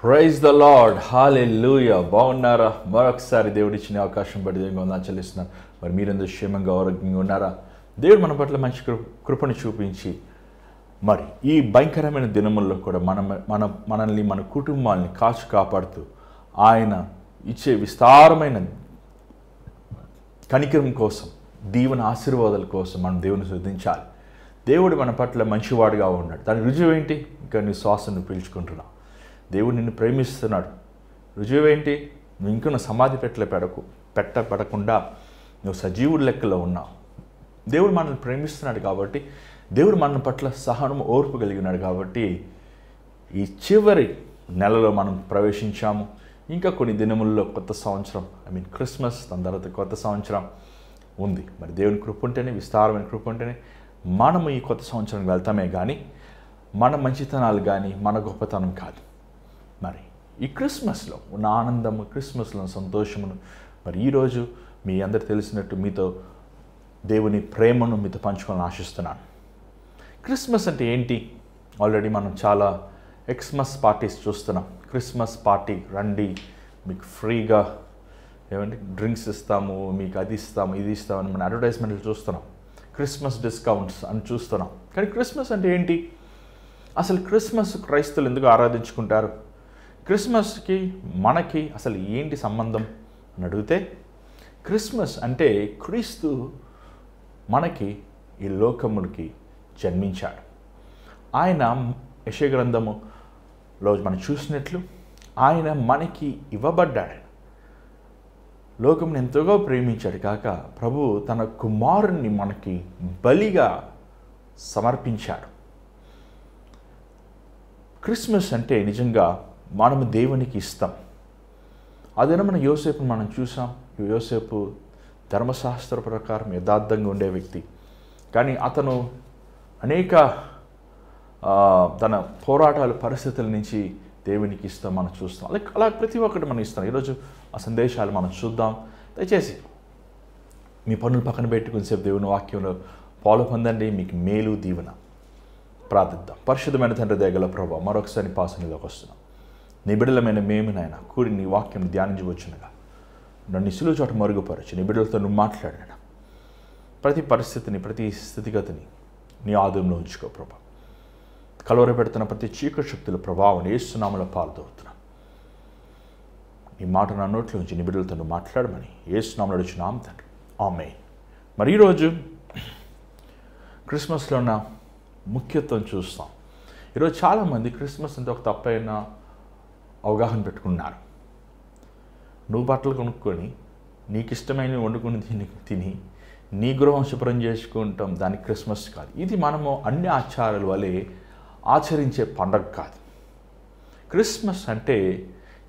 Praise the lord, హల్లెలూయా. బాగున్నారా? మరొకసారి దేవుడు ఇచ్చిన అవకాశం బట్టి దేవునికి వందనాలు చెల్లిస్తున్నాను. మరి మీరందరూ క్షేమంగా ఆరోగ్యంగా ఉన్నారా? దేవుడు మన పట్ల మంచి కృపను చూపించి మరి ఈ భయంకరమైన దినముల్లో కూడా మనల్ని మన కుటుంబాలని కాపాడుతూ ఆయన ఇచ్చే విస్తారమైన కనికరం కోసం, దీవెన ఆశీర్వాదాల కోసం మనం దేవుని స్తుతించాలి. దేవుడు మన పట్ల మంచివాడుగా ఉన్నాడు. దాని రుజువు ఏంటి? ఇంకా నీ శ్వాసను పీల్చుకుంటున్నావు. దేవుడు నిన్ను ప్రేమిస్తున్నాడు. రుజువు ఏంటి? నువ్వు ఇంకా సమాధి పెట్టబడకుండా నువ్వు సజీవుడి లెక్కలో ఉన్నావు. దేవుడు మనల్ని ప్రేమిస్తున్నాడు కాబట్టి, దేవుడు మన పట్ల సహనము, ఓర్పు కలిగినాడు కాబట్టి ఈ చివరి నెలలో మనం ప్రవేశించాము. ఇంకా కొన్ని దినముల్లో కొత్త సంవత్సరం, క్రిస్మస్, దాని తర్వాత కొత్త సంవత్సరం ఉంది. మరి దేవుని కృప ఉంటేనే, విస్తారమైన కృప ఉంటేనే మనము ఈ కొత్త సంవత్సరం వెళ్తామే కానీ మన మంచితనాలు కానీ మన గొప్పతనం కాదు. మరి ఈ క్రిస్మస్లో ఉన్న ఆనందము, క్రిస్మస్లో సంతోషమును మరి ఈరోజు మీ అందరు తెలిసినట్టు మీతో దేవుని ప్రేమను మీతో పంచుకోవాలని ఆశిస్తున్నాను. క్రిస్మస్ అంటే ఏంటి? ఆల్రెడీ మనం చాలా ఎక్స్మస్ పార్టీస్ చూస్తున్నాం. క్రిస్మస్ పార్టీ రండి, మీకు ఫ్రీగా డ్రింక్స్ ఇస్తాము, మీకు అది ఇస్తాము, ఇది ఇస్తామని మన అడ్వర్టైజ్మెంట్లు చూస్తున్నాం. క్రిస్మస్ డిస్కౌంట్స్ అని చూస్తున్నాం. కానీ క్రిస్మస్ అంటే ఏంటి? అసలు క్రిస్మస్ క్రైస్తవులు ఎందుకు ఆరాధించుకుంటారు? క్రిస్మస్కి మనకి అసలు ఏంటి సంబంధం అని అడిగితే, క్రిస్మస్ అంటే క్రీస్తు మనకి ఈ లోకమునికి జన్మించాడు. ఆయన యెషయా గ్రంథములో మనం చూసినట్లు ఆయన మనకి ఇవ్వబడ్డాడు. లోకమును ఎంతగా ప్రేమించాడు కాక ప్రభు తన కుమారుణ్ణి మనకి బలిగా సమర్పించాడు. క్రిస్మస్ అంటే నిజంగా మనము దేవునికి ఇస్తాం. అదేనా మన యోసేపుని మనం చూసాం. యోసేపు ధర్మశాస్త్ర ప్రకారం యథార్థంగా ఉండే వ్యక్తి, కానీ అతను అనేక తన పోరాటాల పరిస్థితుల నుంచి దేవునికి ఇస్తాం మనం చూస్తాం. అలా ప్రతి ఒక్కటి మనం ఇస్తాం. ఈరోజు ఆ సందేశాలు మనం చూద్దాం. దయచేసి మీ పనులు పక్కన పెట్టుకుని సేపు దేవుని వాక్యంలో పాలు పొందండి. మీకు మేలు, దీవెన. ప్రార్థిద్దాం. పరిశుద్ధమైన తండ్రి, దయగల ప్రభువా, మరొకసారి పాసనలోకి వస్తున్నాం. నీ బిడ్డలమైన మేము నాయన కూడి నీ వాక్యం ధ్యానించవచ్చునగా నన్ను సులువు చోట మరుగుపరచు. నీ బిడ్డలతో నువ్వు మాట్లాడిన ప్రతి పరిస్థితిని, ప్రతి స్థితిగతిని నీ ఆధీనంలో ఉంచుకో ప్రభా. కలవర పెడుతున్న ప్రతి చీకటి శక్తుల ప్రభావం యేసునామములో పాల్దవుతున్నాం. నీ మాట నా నోట్లో ఉంచి నీ బిడ్డలతో నువ్వు మాట్లాడమని యేసునామములో అడుగుచున్నాం తండ్రి, ఆమేన్. మరి ఈరోజు క్రిస్మస్లో ఉన్న ముఖ్యత్వం చూస్తాం. ఈరోజు చాలామంది క్రిస్మస్ అంటే ఒక తప్పైన అవగాహన పెట్టుకున్నారు. నువ్వు బట్టలు కొనుక్కొని నీకు ఇష్టమైన వండుకొని తిని నీ గృహం శుభ్రం చేసుకుంటాం, దానికి క్రిస్మస్ కాదు. ఇది మనము అన్ని ఆచారాల వలె ఆచరించే పండగ కాదు. క్రిస్మస్ అంటే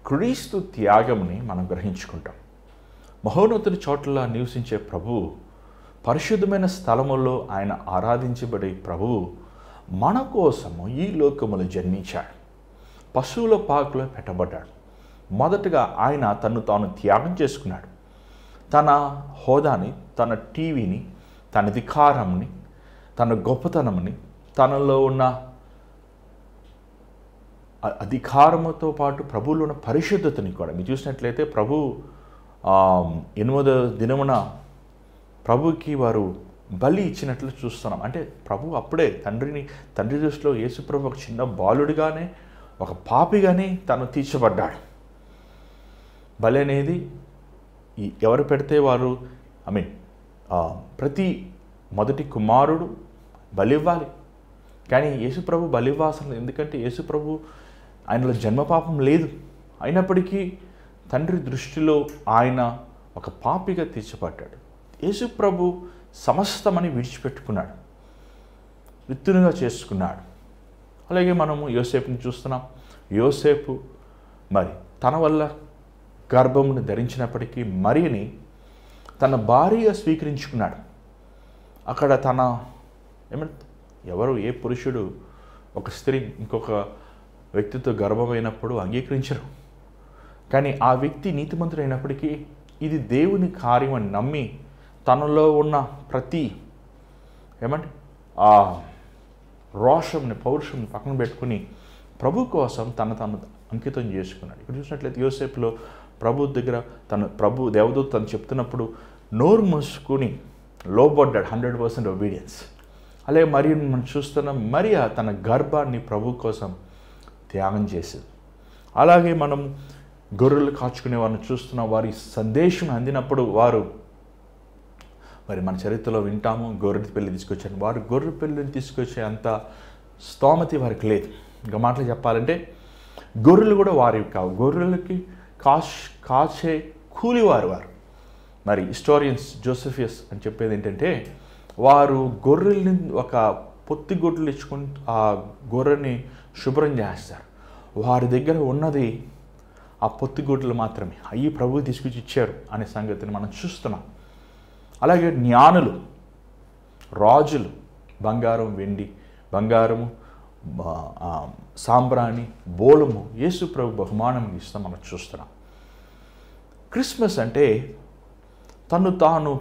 క్రీస్తు త్యాగంని మనం గ్రహించుకుంటాం. మహోన్నతుని చోట్ల నివసించే ప్రభువు, పరిశుద్ధమైన స్థలములో ఆయన ఆరాధించబడే ప్రభువు మన కోసము ఈ లోకములో జన్మించాడు. పశువుల పాకలో పెట్టబడ్డాడు. మొదటగా ఆయన తను తాను త్యాగం చేసుకున్నాడు. తన హోదాని, తన టీవీని, తన అధికారంని, తన గొప్పతనంని, తనలో ఉన్న అధికారముతో పాటు ప్రభువులో ఉన్న పరిశుద్ధతని కూడా మీరు చూసినట్లయితే ప్రభు 8వ దినమున ప్రభుకి వారు బలి ఇచ్చినట్లు చూస్తున్నాం. అంటే ప్రభు అప్పుడే తండ్రి దృష్టిలో యేసుప్రభు ఒక చిన్న బాలుడిగానే, ఒక పాపిగానే తను తీర్చబడ్డాడు. బలి అనేది ఎవరు పెడితే వారు ప్రతి మొదటి కుమారుడు బలి ఇవ్వాలి. కానీ యేసుప్రభు బలి ఇవ్వాల్సిన, ఎందుకంటే యేసుప్రభు ఆయనలో జన్మపాపం లేదు. అయినప్పటికీ తండ్రి దృష్టిలో ఆయన ఒక పాపిగా తీర్చబడ్డాడు. యేసుప్రభు సమస్తమని విడిచిపెట్టుకున్నాడు, రిత్తునుగా చేసుకున్నాడు. అలాగే మనము యోసేపుని చూస్తున్నాం. యోసేపు మరి తన వల్ల గర్భమును ధరించినప్పటికీ మరియని తన భార్యగా స్వీకరించుకున్నాడు. అక్కడ ఏ పురుషుడు ఒక స్త్రీ ఇంకొక వ్యక్తితో గర్భమైనప్పుడు అంగీకరించరు. కానీ ఆ వ్యక్తి నీతిమంతుడైనప్పటికీ ఇది దేవుని కార్యం అని నమ్మి తనలో ఉన్న ప్రతి రోషంని, పౌరుషంని పక్కన పెట్టుకుని ప్రభు కోసం తను అంకితం చేసుకున్నాడు. ఇక్కడ చూసినట్లయితే యోసేపులో ప్రభు దగ్గర ప్రభు దేవదూత తను చెప్తున్నప్పుడు నోరు మూసుకుని లోబడ్డాడు. 100% ఒబీడియన్స్. అలాగే మరియు మనం చూస్తున్నాం, మరియా తన గర్భాన్ని ప్రభు కోసం త్యాగం చేసింది. అలాగే మనం గొర్రెలు కాచుకునే వారిని చూస్తున్నాం. వారి సందేశం అందినప్పుడు వారు మరి మన చరిత్రలో వింటాము, గొర్రె పెళ్లి తీసుకొచ్చారు. వారు గొర్రె పెళ్ళిని తీసుకొచ్చే అంత స్తోమతి వారికి లేదు. ఇంకా మాటలు చెప్పాలంటే గొర్రెలు కూడా వారివి కావు. గొర్రెలకి కాచే కూలివారు వారు. మరి హిస్టోరియన్స్ జోసెఫియస్ అని చెప్పేది ఏంటంటే, వారు గొర్రెల్ని ఒక పొత్తి గొడ్లు ఇచ్చుకుని ఆ గొర్రెని శుభ్రం చేస్తారు. వారి దగ్గర ఉన్నది ఆ పొత్తి గొడ్లు మాత్రమే. అవి ప్రభువు తీసుకొచ్చి ఇచ్చారు అనే సంగతిని మనం చూస్తున్నాం. అలాగే జ్ఞానులు, రాజులు బంగారం, వెండి, బంగారము, సాంబ్రాణి, బోళము యేసు ప్రభు బహుమానం ఇస్తాం మనం చూస్తున్నాం. క్రిస్మస్ అంటే తాను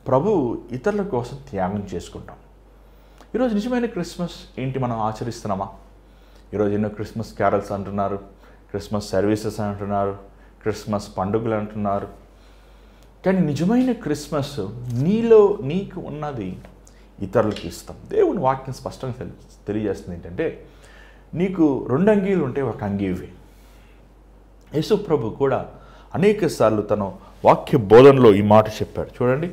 ప్రభు ఇతరుల కోసం త్యాగం చేసుకుంటాం. ఈరోజు నిజమైన క్రిస్మస్ ఏంటి మనం ఆచరిస్తున్నామా? ఈరోజు ఎన్నో క్రిస్మస్ క్యారల్స్ అంటున్నారు, క్రిస్మస్ సర్వీసెస్ అంటున్నారు, క్రిస్మస్ పండుగలు అంటున్నారు. కానీ నిజమైన క్రిస్మస్ నీకు ఉన్నది ఇతరులకు ఇస్తాం. దేవుని వాక్యం స్పష్టంగా తెలియజేస్తుంది ఏంటంటే, నీకు 2 అంగీలు ఉంటే ఒక అంగీ ఇవి. యేసు ప్రభు కూడా అనేక సార్లు తన వాక్య బోధనలో ఈ మాట చెప్పాడు. చూడండి,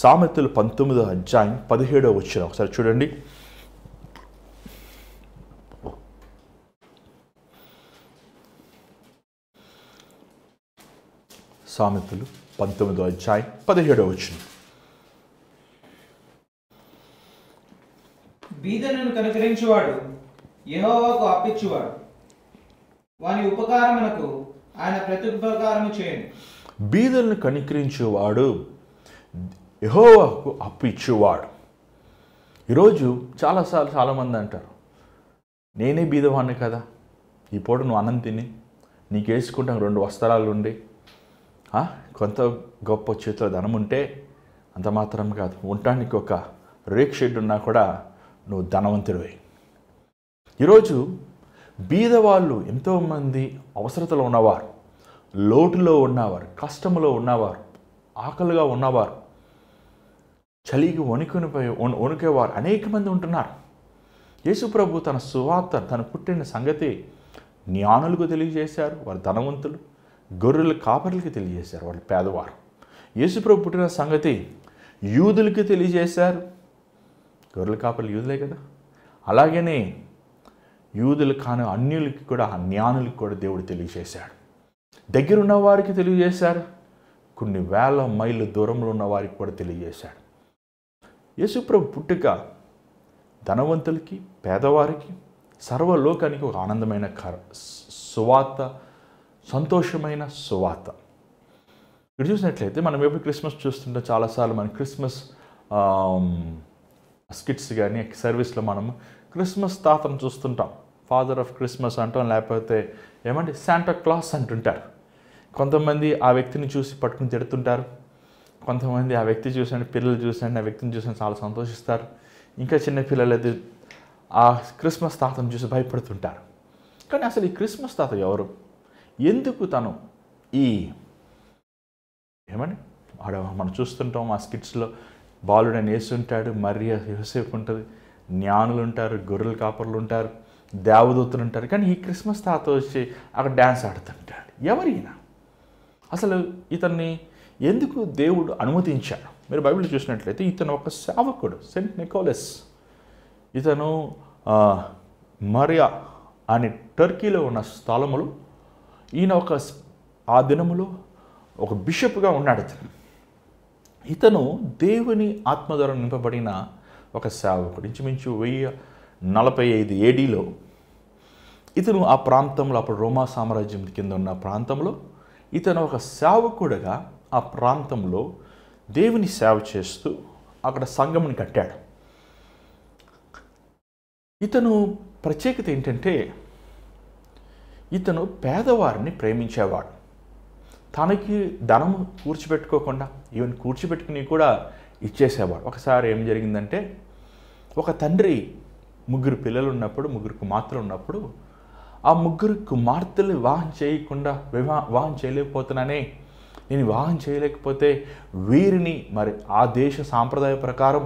సామెతలు 19వ అధ్యాయం 17వ వచనం ఒకసారి చూడండి. సామెతలు 19వ అధ్యాయం 17వ వచనం. బీదలను కనికరించువాడు యెహోవాకు అప్పిచ్చువాడు, వాని ఉపకారమునకు ఆయన ప్రత్యుపకారము చేయను. బీదలను కనికరించేవాడు యెహోవాకు అప్పు ఇచ్చేవాడు. ఈరోజు చాలామంది అంటారు, నేనే బీదవాడిని కదా, ఈ పూట నువ్వు అన్నం తిని నీకు వేసుకుంటాం 2 వస్త్రాలు ఉండి, కొంత గొప్ప చేతిలో ధనం ఉంటే అంత మాత్రం కాదు, ఉండటానికి ఒక రేక్ షెడ్ ఉన్నా కూడా నువ్వు ధనవంతుడివే. ఈరోజు బీదవాళ్ళు ఎంతోమంది అవసరతలో ఉన్నవారు, లోటులో ఉన్నవారు, కష్టంలో ఉన్నవారు, ఆకలిగా ఉన్నవారు, చలికి వణికేవారు అనేక మంది ఉంటున్నారు. యేసు ప్రభు తన సువార్త తను పుట్టిన సంగతి జ్ఞానులకు తెలియజేశారు, వారు ధనవంతులు. గొర్రెల కాపరులకి తెలియజేశారు, వాళ్ళు పేదవారు. యేసు ప్రభు పుట్టిన సంగతి యూదులకి తెలియజేశారు, గొర్రెల కాపరులు యూదులే కదా. అలాగనే యూదులు కాని అన్యులకి కూడా, జ్ఞానులకి కూడా దేవుడు తెలియజేశాడు. దగ్గరున్న వారికి తెలియజేశారు, కొన్ని వేల మైళ్ళు దూరంలో ఉన్న వారికి కూడా తెలియజేశాడు. యేసుప్రభు పుట్టుక ధనవంతులకి, పేదవారికి, సర్వలోకానికి ఒక ఆనందమైన సువార్త, సంతోషమైన సువార్త. ఇక్కడ చూసినట్లయితే మనం ఎప్పుడు క్రిస్మస్ చూస్తుంటాం, చాలాసార్లు మనం క్రిస్మస్ స్కిట్స్ కానీ సర్వీస్లో మనం క్రిస్మస్ తాతను చూస్తుంటాం. ఫాదర్ ఆఫ్ క్రిస్మస్ అంటాం, లేకపోతే ఏమంటే శాంటా క్లాస్ అంటుంటారు. కొంతమంది ఆ వ్యక్తిని చూసి పట్టుకుని తిడుతుంటారు, కొంతమంది ఆ వ్యక్తి చూసండి, పిల్లలు చూసండి ఆ వ్యక్తిని చూసండి చాలా సంతోషిస్తారు. ఇంకా చిన్న పిల్లలు అయితే ఆ క్రిస్మస్ తాతను చూసి భయపడుతుంటారు. కానీ అసలు ఈ క్రిస్మస్ తాత ఎవరు? ఎందుకు తను మనం చూస్తుంటాం ఆ స్కిట్స్లో బాలుడని యేసు ఉంటాడు, మరియా యోసేపు ఉంటుంది, జ్ఞానులు ఉంటారు, గొర్రెల కాపర్లు ఉంటారు, దేవదూతలు ఉంటారు. కానీ ఈ క్రిస్మస్ తాత వచ్చి అక్కడ డ్యాన్స్ ఆడుతుంటాడు. ఎవరైనా అసలు ఇతన్ని ఎందుకు దేవుడు అనుమతించాడు? మీరు బైబిల్ చూసినట్లయితే ఇతను ఒక సేవకుడు, సెయింట్ నికోలస్. ఇతను మరియా అనే టర్కీలో ఉన్న స్థలములో ఈయన ఆ దినములో ఒక బిషప్గా ఉన్నాడు. ఇతను దేవుని ఆత్మ ద్వారా నింపబడిన ఒక సేవకుడు. ఇంచుమించు 1045 ADలో ఇతను ఆ ప్రాంతంలో, అప్పుడు రోమా సామ్రాజ్యం కింద ఉన్న ప్రాంతంలో ఇతను ఒక సేవకుడుగా ఆ ప్రాంతంలో దేవుని సేవ చేస్తూ అక్కడ సంఘముని కట్టాడు. ఇతను ప్రత్యేకత ఏంటంటే ఇతను పేదవారిని ప్రేమించేవాడు. తనకి ధనము కూర్చిపెట్టుకోకుండా ఈవెన్ కూర్చిపెట్టుకుని కూడా ఇచ్చేసేవాడు. ఒకసారి ఏం జరిగిందంటే, ఒక తండ్రి ముగ్గురు పిల్లలు ఉన్నప్పుడు, ముగ్గురు కుమార్తెలు ఉన్నప్పుడు ఆ ముగ్గురు కుమార్తెలు వివాహం చేయలేకపోతున్నానే, నేను వివాహం చేయలేకపోతే వీరిని మరి ఆ దేశ సాంప్రదాయ ప్రకారం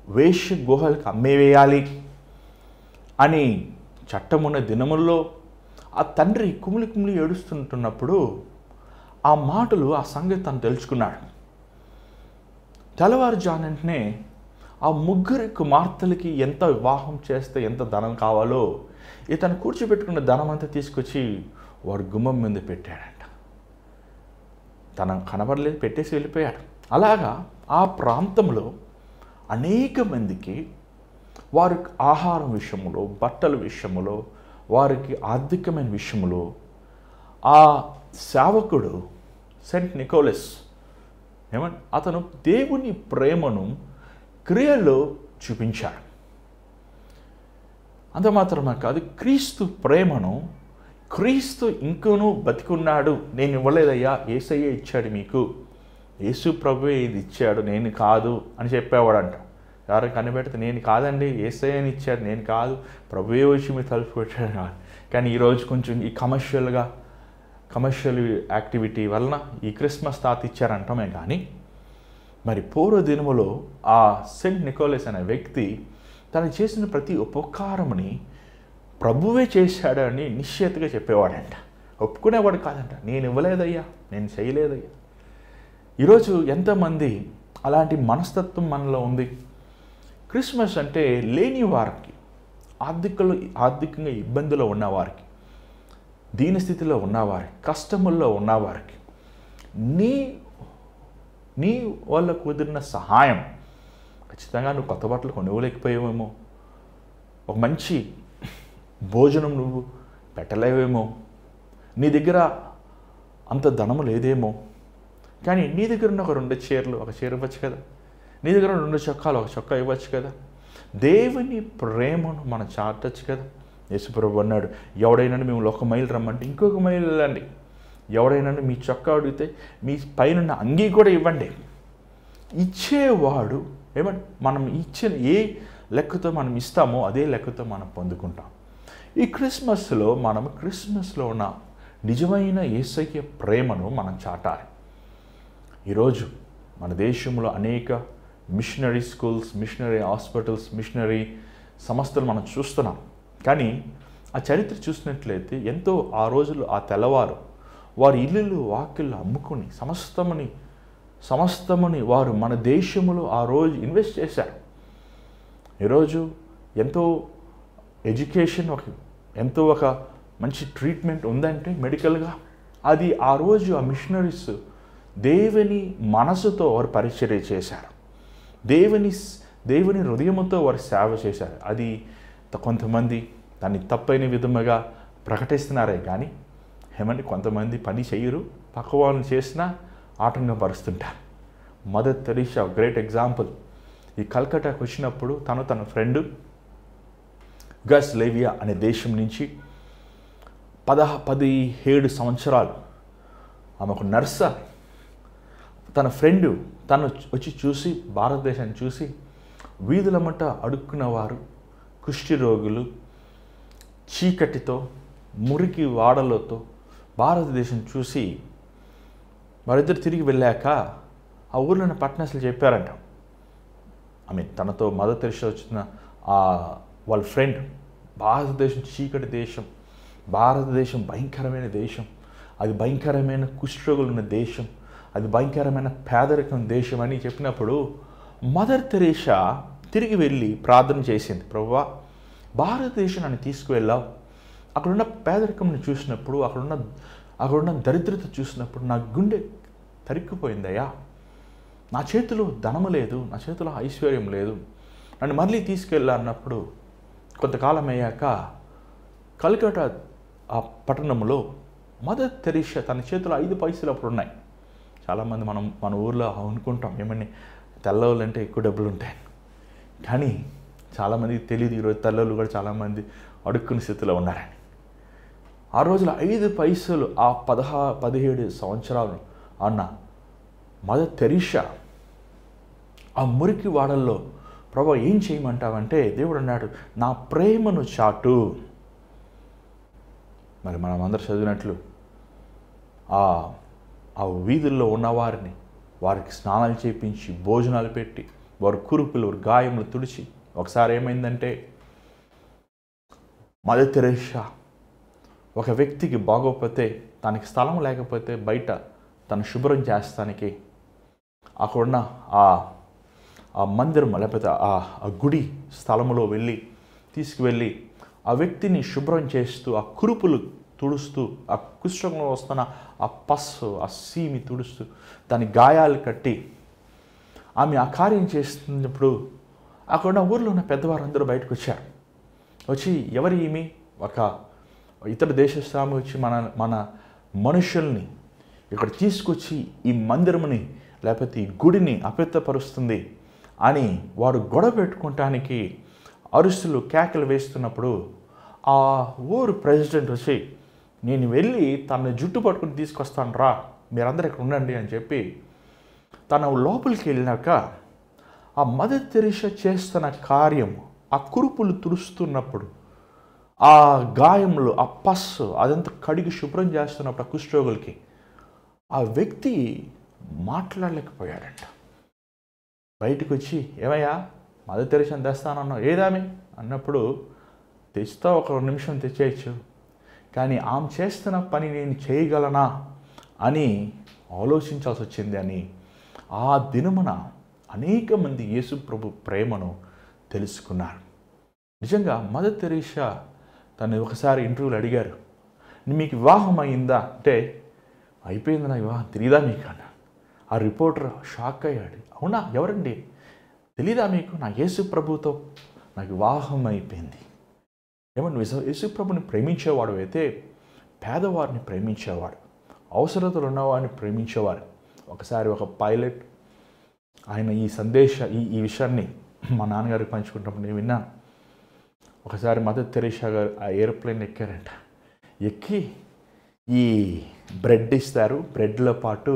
వేశ్య గుహలకు అమ్మేవేయాలి అని చట్టమున్న దినముల్లో ఆ తండ్రి కుమిలి ఏడుస్తుంటున్నప్పుడు ఆ మాటలు, ఆ సంగతి తను తెలుసుకున్నాడు. తెల్లవారుజానంటనే ఆ ముగ్గురి కుమార్తెలకి ఎంత వివాహం చేస్తే ఎంత ధనం కావాలో ఇతను కూర్చోబెట్టుకున్న ధనం అంతా తీసుకొచ్చి వాడు గుమ్మం మీద పెట్టాడంట. తన కనబడలేదు, పెట్టేసి వెళ్ళిపోయాడు. అలాగా ఆ ప్రాంతంలో అనేక మందికి వారి ఆహారం విషయంలో, బట్టల విషయంలో, వారికి ఆర్థికమైన విషయంలో ఆ సేవకుడు సెయింట్ నికోలస్ అతను దేవుని ప్రేమను క్రియలో చూపించాడు. అంత మాత్రమే కాదు, క్రీస్తు ప్రేమను, క్రీస్తు ఇంకనూ బతికున్నాడు, నేను ఇవ్వలేదయ్యా, యేసయ్య ఇచ్చాడు మీకు, యేసు ప్రభువే ఇది ఇచ్చాడు, నేను కాదు అని చెప్పేవాడంట. ఎవరు కనిపెడితే నేను కాదండి, యేసయ్యని ఇచ్చాడు, నేను కాదు, ప్రభువే వచ్చి మీరు తలుపు పెట్టాడు. కానీ ఈరోజు కొంచెం ఈ కమర్షియల్ యాక్టివిటీ వలన ఈ క్రిస్మస్ తాత ఇచ్చారంటామే. కానీ మరి పూర్వ దినములో ఆ సెయింట్ నికోలస్ అనే వ్యక్తి తను చేసిన ప్రతి ఉపకారముని ప్రభువే చేశాడని నిశ్చయతగా చెప్పేవాడంట. ఒప్పుకునేవాడు కాదంట, నేను ఇవ్వలేదయ్యా, నేను చేయలేదయ్యా. ఈరోజు ఎంతమంది అలాంటి మనస్తత్వం మనలో ఉంది. క్రిస్మస్ అంటే లేని వారికి, ఆర్థికంగా ఇబ్బందులు ఉన్నవారికి, దీనస్థితిలో ఉన్నవారికి, కష్టముల్లో ఉన్నవారికి నీ వల్ల కుదిరిన సహాయం, ఖచ్చితంగా నువ్వు కొత్త బట్టలు కొనుగోలేకపోయావేమో, ఒక మంచి భోజనం నువ్వు పెట్టలేవేమో, నీ దగ్గర అంత ధనము లేదేమో, కానీ నీ దగ్గర ఉన్న ఒక 2 చీరలు ఒక చీర ఇవ్వచ్చు కదా, నీ దగ్గర 2 చొక్కాలు ఒక చొక్కా ఇవ్వచ్చు కదా. దేవుని ప్రేమను మనం చాటచ్చు కదా. యేసుప్రభు అన్నాడు, ఎవడైనా మేము 1 మైలు రమ్మంటే ఇంకొక మైలు వెళ్ళండి, ఎవడైనా మీ చొక్కా అడిగితే మీ పైన అంగీ కూడా ఇవ్వండి. ఇచ్చేవాడు మనం ఇచ్చిన ఏ లెక్కతో మనం ఇస్తామో అదే లెక్కతో మనం పొందుకుంటాం. ఈ క్రిస్మస్లో ఉన్న నిజమైన యేసయ్య ప్రేమను మనం చాటాలి. ఈరోజు మన దేశంలో అనేక missionary schools, missionary hospitals, missionary సంస్థలు మనం చూస్తున్నాం. కానీ ఆ చరిత్ర చూసినట్లయితే ఎంతో ఆ రోజులు, ఆ తెల్లవారు వారి ఇల్లులు వాకిళ్ళు అమ్ముకుని సమస్తముని వారు మన దేశంలో ఆ రోజు ఇన్వెస్ట్ చేశారు. ఈరోజు ఎంతో ఎడ్యుకేషన్, ఎంతో ఒక మంచి ట్రీట్మెంట్ ఉందంటే మెడికల్గా, అది ఆ రోజు ఆ మిషనరీస్ దేవుని మనసుతో వారు పరిచర్య చేశారు, దేవుని హృదయముతో వారు సేవ చేశారు. అది కొంతమంది దాన్ని తప్పైన విధముగా ప్రకటిస్తున్నారే కానీ కొంతమంది పని చేయరు, పక్క వాళ్ళని చేసినా ఆటంకపరుస్తుంటారు. Mother Teresa great example. ఈ కల్కటాకు వచ్చినప్పుడు తన ఫ్రెండ్ గస్ లేవియా అనే దేశం నుంచి 17 సంవత్సరాలు ఆమె ఒక నర్సా. తన ఫ్రెండు తను వచ్చి చూసి, భారతదేశాన్ని చూసి, వీధులమ్మట అడుక్కున్నవారు, కుష్టి రోగులు, చీకటితో, మురికి వాడలతో భారతదేశం చూసి వారిద్దరు తిరిగి వెళ్ళాక ఆ ఊర్లోని పట్టణస్తులు చెప్పారంట, తనతో మదర్ తెరీసా వచ్చిన వాళ్ళ ఫ్రెండ్, భారతదేశం చీకటి దేశం, భారతదేశం భయంకరమైన దేశం, అది భయంకరమైన కుష్ఠరోగులు ఉన్న దేశం, అది భయంకరమైన పేదరికం దేశం అని చెప్పినప్పుడు మదర్ తెరీసా తిరిగి వెళ్ళి ప్రార్థన చేసింది, ప్రభువా భారతదేశాన్ని తీసుకువెళ్ళావు, అక్కడున్న పేదరికంని చూసినప్పుడు, అక్కడున్న దరిద్రత చూసినప్పుడు నా గుండె తరిక్కిపోయిందయ్యా, నా చేతిలో ధనము లేదు, నా చేతిలో ఐశ్వర్యం లేదు, నన్ను మళ్ళీ తీసుకెళ్ళా అన్నప్పుడు కొంతకాలం అయ్యాక కల్కటా ఆ పట్టణంలో మదర్ తెరీసా తన చేతిలో 5 పైసలు అప్పుడు ఉన్నాయి. చాలామంది మన ఊర్లో అనుకుంటాం తెల్లవాళ్ళు అంటే ఎక్కువ డబ్బులు ఉంటాయి, కానీ చాలామందికి తెలియదు ఈరోజు తెల్లవాళ్ళు కూడా చాలామంది అడుక్కునే స్థితిలో ఉన్నారని. ఆ రోజులో 5 పైసలు ఆ 17 సంవత్సరాలు అన్న మదర్ తెరీసా ఆ మురికి వాడల్లో ప్రభు ఏం చేయమంటావంటే దేవుడు అన్నాడు, నా ప్రేమను చాటు. మరి మనం అందరు చదివినట్లు ఆ వీధుల్లో ఉన్నవారిని వారికి స్నానాలు చేయించి భోజనాలు పెట్టి వారి కురుపులు గాయములు తుడిచి, ఒకసారి ఏమైందంటే మదర్ తెరేసా ఒక వ్యక్తికి బాగోకపోతే తనకి స్థలం లేకపోతే బయట తను శుభ్రం చేస్తానికి అక్కడున్న ఆ మందిరం లేకపోతే ఆ గుడి స్థలంలో తీసుకువెళ్ళి ఆ వ్యక్తిని శుభ్రం చేస్తూ ఆ కురుపులు తుడుస్తూ ఆ కుష్ఠంలో వస్తున్న ఆ పస్సు ఆ సీమి తుడుస్తూ దాని గాయాలు కట్టి ఆమె ఆ కార్యం చేస్తున్నప్పుడు అక్కడ ఊర్లో ఉన్న పెద్దవారందరూ బయటకు వచ్చి ఎవరు ఈమె ఒక ఇతర దేశస్థామి వచ్చి మన మనుషుల్ని ఇక్కడ తీసుకొచ్చి ఈ మందిరముని లేకపోతే ఈ గుడిని అపవిత్రపరుస్తుంది అని వారు గొడవ పెట్టుకోవటానికి అరుసులు కేకలు వేస్తున్నప్పుడు ఆ ఊరు ప్రెసిడెంట్ వచ్చి, నేను వెళ్ళి తన జుట్టు పట్టుకుని తీసుకొస్తాను రా, మీరందరూ ఇక్కడ ఉండండి అని చెప్పి తన లోపలికి వెళ్ళినాక ఆ మదర్ తెరేసా చేస్తున్న కార్యం ఆ కురుపులు తుడుస్తున్నప్పుడు ఆ గాయములు ఆ పస్సు అదంతా కడిగి శుభ్రం చేస్తున్నప్పుడు ఆ కుష్ఠరోగులకి ఆ వ్యక్తి మాట్లాడలేకపోయాడంట. బయటకు వచ్చి, ఏమయ్యా మదర్ తెరేసాని తెస్తానన్నావు, ఏదామే అన్నప్పుడు, తెస్తా ఒక 2 నిమిషం తెచ్చేయచ్చు, కానీ ఆమె చేస్తున్న పని నేను చేయగలనా అని ఆలోచించాల్సి వచ్చింది అని ఆ దినమున అనేక మంది యేసు ప్రభు ప్రేమను తెలుసుకున్నారు. నిజంగా మదర్ తెరేసా తను ఒకసారి ఇంటర్వ్యూలు అడిగారు, మీకు వివాహం అయిందా అంటే, అయిపోయింది నా వివాహం, తెలియదా మీకు అన్న. ఆ రిపోర్టర్ షాక్ అయ్యాడు, అవునా ఎవరండి, తెలీదా మీకు, నా యేసు ప్రభుతో నాకు వివాహం అయిపోయింది. ఏమన్నా యేసు ప్రభుని ప్రేమించేవాడు అయితే పేదవారిని ప్రేమించేవాడు, అవసరతలు ఉన్నవారిని ప్రేమించేవారు. ఒకసారి ఒక పైలట్ ఆయన ఈ విషయాన్ని మా నాన్నగారికి పంచుకుంటున్నప్పుడు నేను విన్నాను. ఒకసారి మదర్ తెరేసా గారు ఆ ఏరోప్లేన్ ఎక్కారంట, ఎక్కి ఈ బ్రెడ్ ఇస్తారు, బ్రెడ్లో పాటు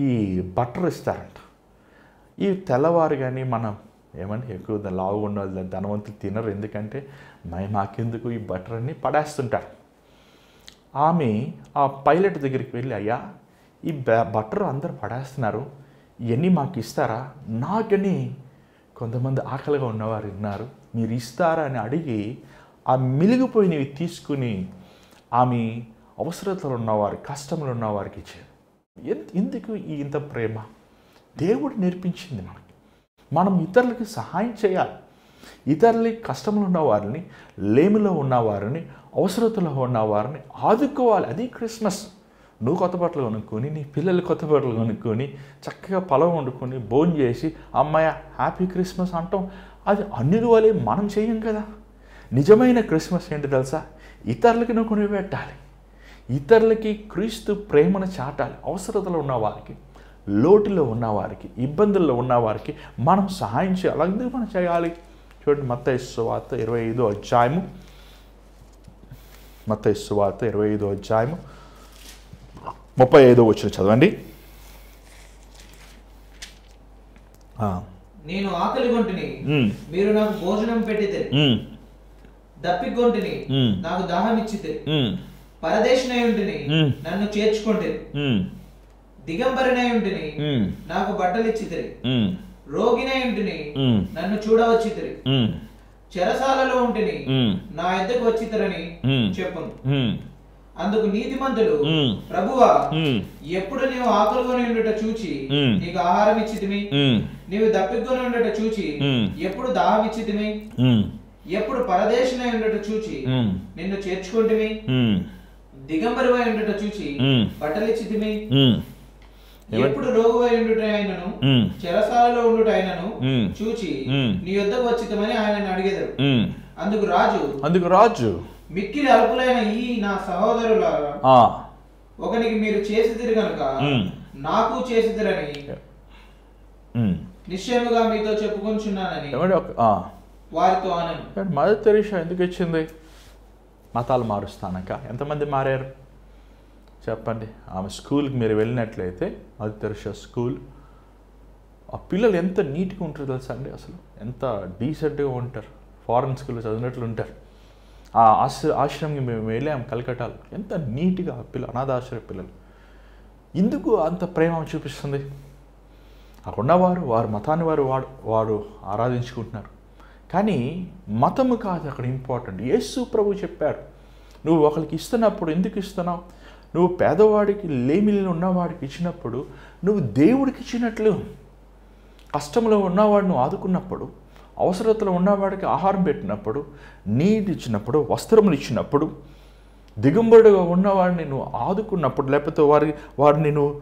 ఈ బటర్ ఇస్తారంట. ఈ తెల్లవారు కానీ మనం ఏమని ఎక్కువ లావుగా ఉన్న వాళ్ళు ధనవంతులు తినరు, ఎందుకంటే మాకెందుకు ఈ బటర్ అన్ని పడేస్తుంటారు. ఆమె ఆ పైలట్ దగ్గరికి వెళ్ళి, అయ్యా ఈ బటర్ అందరు పడేస్తున్నారు, ఇవన్నీ మాకు ఇస్తారా, నాకని కొంతమంది ఆకలిగా ఉన్నవారు ఉన్నారు, మీరు ఇస్తారా అని అడిగి ఆ మిలిగిపోయినవి తీసుకుని ఆమె అవసరతలు ఉన్నవారు కష్టంలో ఉన్నవారికి ఇచ్చారు. ఎందుకు ఇంత ప్రేమ దేవుడు నేర్పించింది మనకి. మనం ఇతరులకి సహాయం చేయాలి, ఇతరులకి కష్టంలో ఉన్నవారిని, లేమిలో ఉన్నవారిని, అవసరతలో ఉన్నవారిని ఆదుకోవాలి. అది క్రిస్మస్. నువ్వు కొత్త బట్టలు కొనుక్కొని, నీ పిల్లలు కొత్త బట్టలు కొనుక్కొని, చక్కగా పొలం వండుకొని భోజనం చేసి అమ్మాయ హ్యాపీ క్రిస్మస్ అంటాం. అది అన్నిటి వల్లే మనం చేయం కదా. నిజమైన క్రిస్మస్ ఏంటి తెలుసా, ఇతరులకి నువ్వు కొనిపెట్టాలి, ఇతరులకి క్రీస్తు ప్రేమను చాటాలి. అవసరతలో ఉన్నవారికి, లోటులో ఉన్నవారికి, ఇబ్బందుల్లో ఉన్నవారికి మనం సహాయం చేయాలి. అలాగే మనం చేయాలి. చూడండి మత్తయి సువార్త 25వ అధ్యాయము, మత్తయి సువార్త 25వ అధ్యాయము 35వ వచనం చదవండి. నేను ఆకలి గొంటిని, మీరు నాకు భోజనం పెట్టితే, దప్పిగొంటిని, నాకు దాహం ఇచ్చితే, పరదేశినై ఉంటిని, నన్ను చేర్చుకుంటే, దిగంబరినై ఉంటిని, నాకు బట్టలు ఇచ్చితే, రోగినై ఉంటిని, నన్ను చూడవచ్చితిరి, చెరసాలలో ఉంటిని, నా యొద్దకు వచ్చితిరని చెప్పును. అందుకు నీతిమంతులు, ప్రభువా, ఎప్పుడు నీవు ఆకలిగొని ఉండుట చూచి నీకు ఆహారం ఇచ్చితిమి, నీవు దప్పిగొని ఉండుట చూచి ఎప్పుడు దాహం ఇచ్చితిమి, ఎప్పుడు పరదేశినై ఉండుట చూచి నిన్ను చేర్చుకుంటిమి, దిగంబరివై ఉండుట చూచి బట్టలిచ్చితిమి, ఎప్పుడు రోగువై ఉండుట అయినను చెరసాలలో ఉండుట అయినను చూచి నీ యొద్దకు వచ్చితమని ఆయనను అడిగెదరు. అందుకు రాజు మిక్కిలి అల్పులైన ఈ నా సహోదరుల ఒకనికి మీరు చేసిదిరి గనుక నాకు చేసిదిరని నిశ్చయముగా మీతో చెప్పుకొంచున్నానని వారితో అనను. మదర్ తెరేసా ఎందుకు వచ్చింది? మతాలు మారుస్తానక. ఎంతమంది మారారు చెప్పండి. ఆమె స్కూల్కి మీరు వెళ్ళినట్లయితే మదర్ తెరేసా స్కూల్ ఆ పిల్లలు ఎంత నీట్గా ఉంటారు తెలుసా అండి, అసలు ఎంత డీసెంట్గా ఉంటారు, ఫారెన్ స్కూల్లో చదివినట్లు ఉంటారు. ఆ ఆశ్రమంకి మేము వెళ్ళాము కలకట్టాలో, ఎంత నీట్గా ఆ పిల్లలు, అనాథాశ్రయ పిల్లలు. ఎందుకు అంత ప్రేమ చూపిస్తుంది? అక్కడ ఉన్నవారు వారి మతాన్ని వారు ఆరాధించుకుంటున్నారు. కానీ మతము కాదు అక్కడ ఇంపార్టెంట్. యేసు ప్రభు చెప్పాడు, నువ్వు ఒకరికి ఇస్తున్నప్పుడు ఎందుకు ఇస్తున్నావు? నువ్వు పేదవాడికి, లేమిలో ఉన్నవాడికి ఇచ్చినప్పుడు నువ్వు దేవుడికి ఇచ్చినట్లు. కష్టంలో ఉన్నవాడిని ఆదుకున్నప్పుడు, అవసరతలో ఉన్నవాడికి ఆహారం పెట్టినప్పుడు, నీటి ఇచ్చినప్పుడు, వస్త్రములు ఇచ్చినప్పుడు, దిగంబరుడుగా ఉన్నవాడిని నువ్వు ఆదుకున్నప్పుడు, లేకపోతే వారిని నువ్వు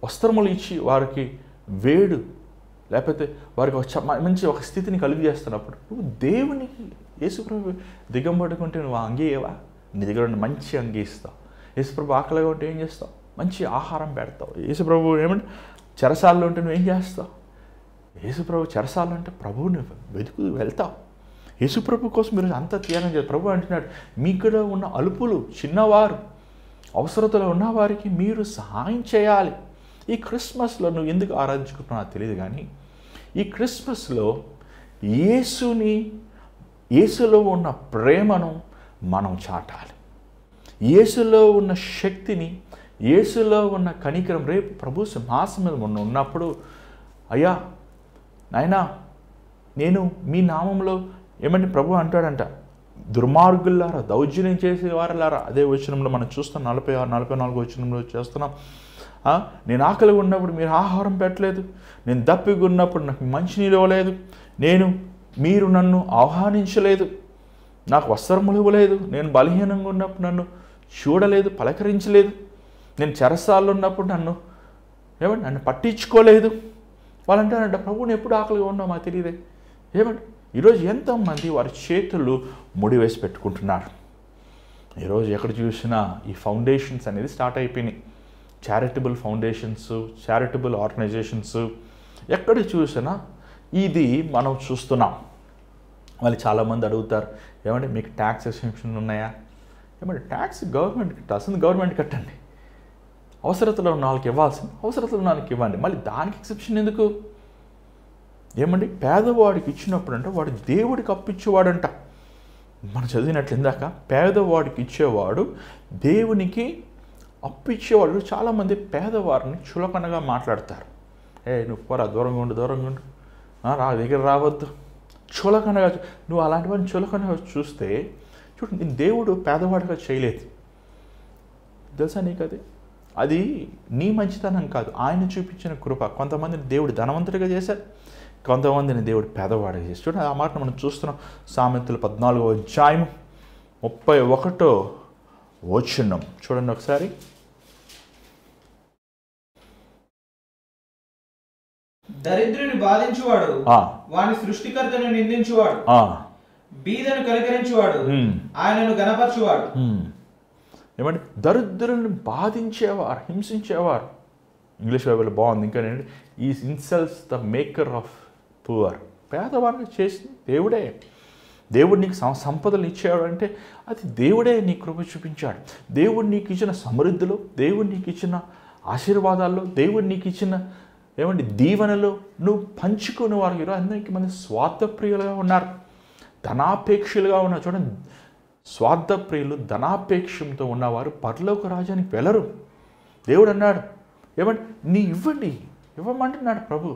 వస్త్రములు ఇచ్చి వారికి వేడు లేకపోతే వారికి మంచి ఒక స్థితిని కలిగజేస్తున్నప్పుడు నువ్వు దేవునికి, యేసుప్రభు దిగంబరుడుగా ఉంటే నువ్వు అంగీయవా? నీ దగ్గర ఉన్న మంచి అంగీ ఇస్తావు. యేసుప్రభు ఆకలిగా ఉంటే ఏం చేస్తావు? మంచి ఆహారం పెడతావు. యేసుప్రభు ఏమంటే చెరసాల్లో ఉంటే నువ్వేం చేస్తావు? యేసుప్రభు చెరసాలు అంటే ప్రభువుని వెళ్తావు. యేసుప్రభు కోసం మీరు అంత త్యాగం చేస్తారు. ప్రభు అంటున్నాడు, మీకులో ఉన్న అలుపులు, చిన్నవారు, అవసరతలో ఉన్నవారికి మీరు సహాయం చేయాలి. ఈ క్రిస్మస్లో నువ్వు ఎందుకు ఆరాధించుకుంటున్నావు తెలియదు, కానీ ఈ క్రిస్మస్లో యేసులో ఉన్న ప్రేమను మనం చాటాలి. యేసులో ఉన్న శక్తిని, యేసులో ఉన్న కనికరం. రేపు ప్రభు సింహాసనం మీద మొన్న ఉన్నప్పుడు, అయ్యా నాయనా నేను మీ నామంలో ఏమంటే ప్రభు అంటాడంట, దుర్మార్గులారా, దౌర్జన్యం చేసేవారులారా. అదే వచనంలో మనం చూస్తాం, 44 వచనంలో చేస్తున్నాం. నేను ఆకలిగా ఉన్నప్పుడు మీరు ఆహారం పెట్టలేదు, నేను దప్పిగా ఉన్నప్పుడు నాకు మంచినీళ్ళు ఇవ్వలేదు, మీరు నన్ను ఆహ్వానించలేదు, నాకు వస్త్రములు ఇవ్వలేదు, నేను బలహీనంగా ఉన్నప్పుడు నన్ను చూడలేదు, పలకరించలేదు, నేను చెరసాల్లో ఉన్నప్పుడు నన్ను పట్టించుకోలేదు. వాళ్ళంటారంట, ప్రభువుని ఎప్పుడు ఆకలిగా ఉన్నావు మాకు తెలియదే. ఏమంటే ఈరోజు ఎంతోమంది వారి చేతులు ముడివేసి పెట్టుకుంటున్నారు. ఈరోజు ఎక్కడ చూసినా ఈ ఫౌండేషన్స్ అనేది స్టార్ట్ అయిపోయినాయి. చారిటబుల్ ఫౌండేషన్స్, చారిటబుల్ ఆర్గనైజేషన్స్ ఎక్కడ చూసినా ఇది మనం చూస్తున్నాం. వాళ్ళు చాలామంది అడుగుతారు, ఏమంటే మీకు ట్యాక్స్ ఎక్సెంప్షన్ ఉన్నాయా? ఏమంటే ట్యాక్స్ గవర్నమెంట్ కట్టాల్సింది గవర్నమెంట్ కట్టండి, అవసరతలో ఉన్న వాళ్ళకి ఇవ్వాల్సింది అవసరతలో ఉన్న వాళ్ళకి ఇవ్వండి, మళ్ళీ దానికి ఎక్సెప్షన్ ఎందుకు? ఏమండి పేదవాడికి ఇచ్చినప్పుడు అంటే వాడు దేవుడికి అప్పిచ్చేవాడంట. మనం చదివినట్లు ఇందాక, పేదవాడికి ఇచ్చేవాడు దేవునికి అప్పిచ్చేవాడు. చాలామంది పేదవారిని చులకనగా మాట్లాడతారు. నువ్వు పోరా, దూరంగా ఉండు, దగ్గర రావద్దు, చులకనగా. నువ్వు అలాంటి వాడిని చులకనగా చూస్తే చూడండి, దేవుడు పేదవాడిగా చేయలేదు తెలుసా నీకు? అది నీ మంచితనం కాదు, ఆయన చూపించిన కృప. కొంతమందిని దేవుడు ధనవంతుడిగా చేశారు, కొంతమందిని దేవుడు పేదవాడిగా చేశారు. చూడండి, ఆ మాట మనం చూస్తున్నాం. సామెతలు 14వ అధ్యాయం 31వ వచనం చూడండి ఒకసారి. దరిద్రుని బాధించువాడు వాని సృష్టికర్తను నిందించువాడు, బీదను కనికరించువాడు ఆయనను గణపరచువాడు. ఏమంటే దరిద్రులను బాధించేవారు, హింసించేవారు. ఇంగ్లీష్ బైబిల్ బాగుంది. ఇంకా ఏంటంటే ఈ insults the maker of poor. పేదవాడిని చేసింది దేవుడే. దేవుడు నీకు సంపదలు ఇచ్చాడు అంటే అది దేవుడే నీ కృప చూపించాడు. దేవుడు నీకు ఇచ్చిన సమృద్ధిలో, దేవుడు నీకు ఇచ్చిన ఆశీర్వాదాల్లో, దేవుడు నీకు ఇచ్చిన దీవెనలో నువ్వు పంచుకునే వారు ఈరోజు అందరికీ మంది స్వార్థప్రియులుగా ఉన్నారు, ధనాపేక్షలుగా ఉన్నారు. చూడండి, స్వార్థప్రియులు, ధనాపేక్షంతో ఉన్నవారు పరలోక రాజ్యానికి వెళ్ళరు. దేవుడు అన్నాడు, ఏమంటే ఇవ్వమంటున్నాడు ప్రభు.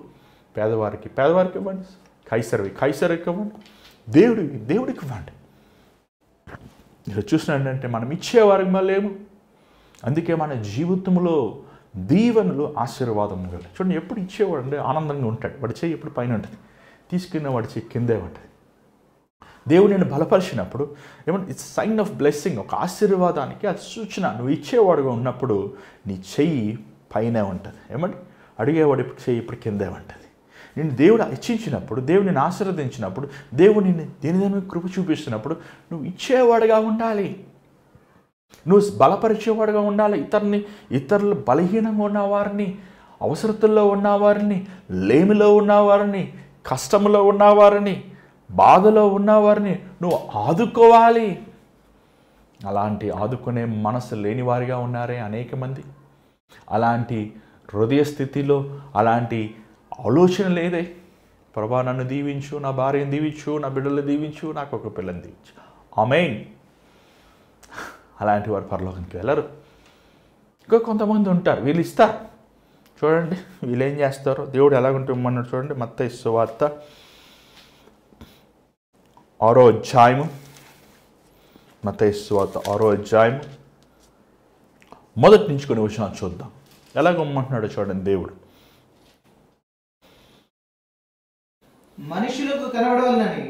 పేదవారికి ఇవ్వండి, కైసరికి ఇవ్వండి, దేవుడికి ఇవ్వండి. ఇలా చూసినట్టే మనం ఇచ్చేవారికి మళ్ళేమో. అందుకే మన జీవితంలో దీవెనలు, ఆశీర్వాదములు. చూడండి, ఎప్పుడు ఇచ్చేవాడు అంటే ఆనందంగా ఉంటాడు. వాడి చేయి ఎప్పుడు పైన ఉంటుంది, తీసుకున్న వాడి చేయి కిందే ఉంటుంది. దేవుడు నేను బలపరిచినప్పుడు ఏమంటే ఇట్స్ సైన్ ఆఫ్ బ్లెస్సింగ్, ఒక ఆశీర్వాదానికి అది సూచన. నువ్వు ఇచ్చేవాడుగా ఉన్నప్పుడు నీ చెయ్యి పైనే ఉంటుంది. ఏమంటే అడిగేవాడు ఇప్పుడు చెయ్యి ఇప్పుడు కిందే ఉంటుంది. నేను దేవుడు హెచ్చించినప్పుడు, దేవుడు నేను ఆశీర్వదించినప్పుడు, దేవుడు నిన్ను దేని కృప చూపిస్తున్నప్పుడు నువ్వు ఇచ్చేవాడుగా ఉండాలి, నువ్వు బలపరిచేవాడుగా ఉండాలి. ఇతరులు బలహీనంగా ఉన్నవారిని, అవసరతుల్లో ఉన్నవారిని, లేమిలో ఉన్నవారిని, కష్టంలో ఉన్నవారిని, బాధలో ఉన్నవారిని నువ్వు ఆదుకోవాలి. అలాంటి ఆదుకునే మనసు లేని వారిగా ఉన్నారే అనేక మంది. అలాంటి హృదయ స్థితిలో, అలాంటి ఆలోచన లేదే. ప్రభా నన్ను దీవించు, నా భార్యను దీవించు, నా బిడ్డలు దీవించు, నాకు ఒక పిల్లని దీవించు. ఆమేన్. అలాంటి వారు పరలోకానికి వెళ్ళరు. ఇంకా కొంతమంది ఉంటారు, వీళ్ళు ఇస్తారు. చూడండి వీళ్ళు ఏం చేస్తారో, దేవుడు ఎలాగుంటున్నాడు చూడండి. మత్తయి సువార్త 6వ అధ్యాయము, మత్తయి సువార్త 6వ అధ్యాయము మొదటి నుంచి కొన్ని విషయాలు చూద్దాం. ఎలాగమ్మంటున్నాడో చూడండి దేవుడు. మనుషులకు కనబడవలనని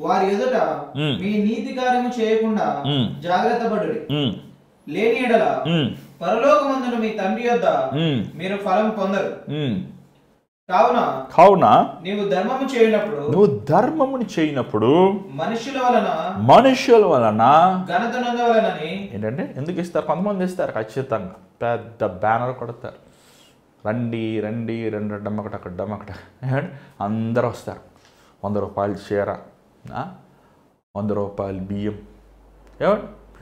వారి ఎదుట మీ నీతి కార్యము చేయకుండా జాగ్రత్త పడుడి. లేని ఎడల పరలోకమందున మీ తండ్రి యొద్ద మీరు ఫలం పొందరు. కావున నీవు ధర్మమును చేయనప్పుడు మనుషుల వలన ఘనత నొందవలెనని. ఏంటంటే ఎందుకు ఇస్తారు? కొంతమంది ఇస్తారు ఖచ్చితంగా, పెద్ద బ్యానర్ కొడతారు, రండి రండి రండి, డమ్మకట అక్కడ డమ్మకట, అందరూ వస్తారు. 100 రూపాయలు చీర, 100 రూపాయలు బియ్యం,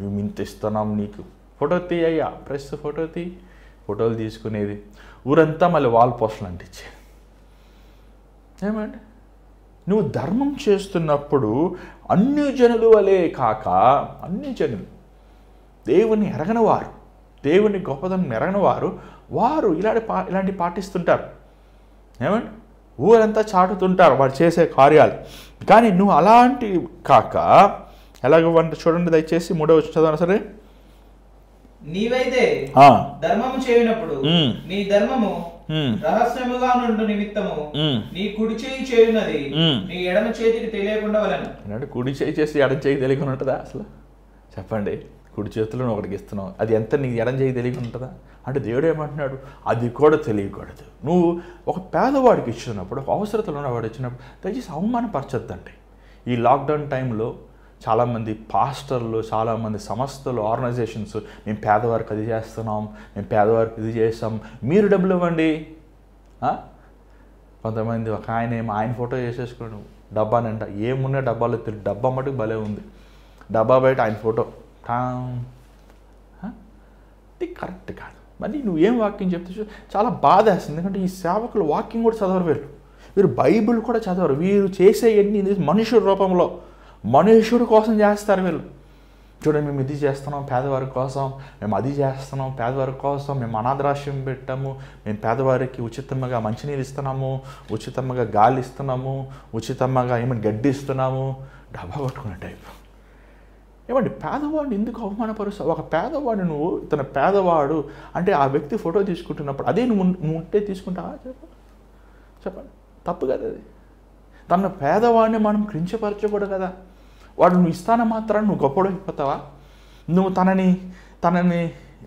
మేము ఇంత ఇస్తున్నాం నీకు, ఫోటో తీయ్యా, ప్రెస్ ఫోటో తీ, ఫోటోలు తీసుకునేది, ఊరంతా మళ్ళీ వాల్ పోస్టులు అంటించే. ఏమండి, నువ్వు ధర్మం చేస్తున్నప్పుడు అన్ని జనులు వలే కాక, అన్ని జనులు దేవుని ఎరగని వారు, దేవుని గొప్పదనం ఎరగని వారు ఇలాంటి పాటిస్తుంటారు. ఏమండి, ఊరంతా చాటుతుంటారు వారు చేసే కార్యాలు. కానీ నువ్వు అలాంటి కాక ఎలాగంటే చూడండి దయచేసి 3వ వచనం చదవండి. సరే, నీవైతే ధర్మము చేయనప్పుడు నీ ధర్మము రహస్యముగా నుండి నిమిత్తము నీ కుడి చేయి చేయున్నది నీ ఎడమ చేతికి తెలియకుండా వలెను. అంటే కుడి చేయి చేసి ఎడమ చేయి తెలియకుండా ఉంటుందా? అసలు చెప్పండి, కుడి చేతులను ఒకటికి ఇస్తున్నావు, అది ఎంత నీ ఎడమ చేయి తెలియకుండా ఉంటుందా? అంటే దేవుడు ఏమంటున్నాడు, అది కూడా తెలియకూడదు. నువ్వు ఒక పేదవాడికి ఇచ్చినప్పుడు, ఒక అవసరతలో ఉన్నవాడు ఇచ్చినప్పుడు దయచేసి అవమానపరచొద్దండి. ఈ లాక్డౌన్ టైంలో చాలామంది పాస్టర్లు, చాలామంది సంస్థలు, ఆర్గనైజేషన్స్, మేము పేదవారికి అది చేస్తున్నాం, మేము పేదవారికి ఇది చేస్తాం, మీరు డబ్బులు ఇవ్వండి. కొంతమంది ఒక ఆయన ఫోటో చేసేసుకున్నాడు, డబ్బానంట, ఏమున్నా డబ్బాలో తెలియదు, డబ్బా మటుకు భలే ఉంది, డబ్బా బయట ఆయన ఫోటో. ఇది కరెక్ట్ కాదు. మరి నువ్వేం వాక్యం చెప్తే చాలా బాధ వేస్తుంది. ఎందుకంటే ఈ సేవకులు వాక్యం కూడా చదవరు, వీరు బైబిల్ కూడా చదవరు. వీరు చేసే ఎన్ని మనుషుల రూపంలో మనుషుడు కోసం చేస్తారు వీళ్ళు. చూడండి, మేము ఇది చేస్తున్నాం పేదవారి కోసం, మేము అది చేస్తున్నాం పేదవారి కోసం, మేము అనాథాశ్రమం పెట్టాము, మేము పేదవారికి ఉచితంగా మంచినీళ్ళు ఇస్తున్నాము, ఉచితంగా గాలి ఇస్తున్నాము, ఉచితంగా గడ్డి ఇస్తున్నాము, డబ్బా పట్టుకునే టైపు. ఏమండి, పేదవాడిని ఎందుకు అవమానపరుస్తావు? ఒక పేదవాడు, నువ్వు ఇతను పేదవాడు అంటే ఆ వ్యక్తి ఫోటో తీసుకుంటున్నప్పుడు అదే నువ్వు ఉంటే తీసుకుంటావా? చెప్పండి, తప్పు కదా అది. తన పేదవాడిని మనం కించపరచకూడదు కదా. వాడు నువ్వు ఇస్తాన మాత్రాన్ని నువ్వు గొప్పడు అయిపోతావా? నువ్వు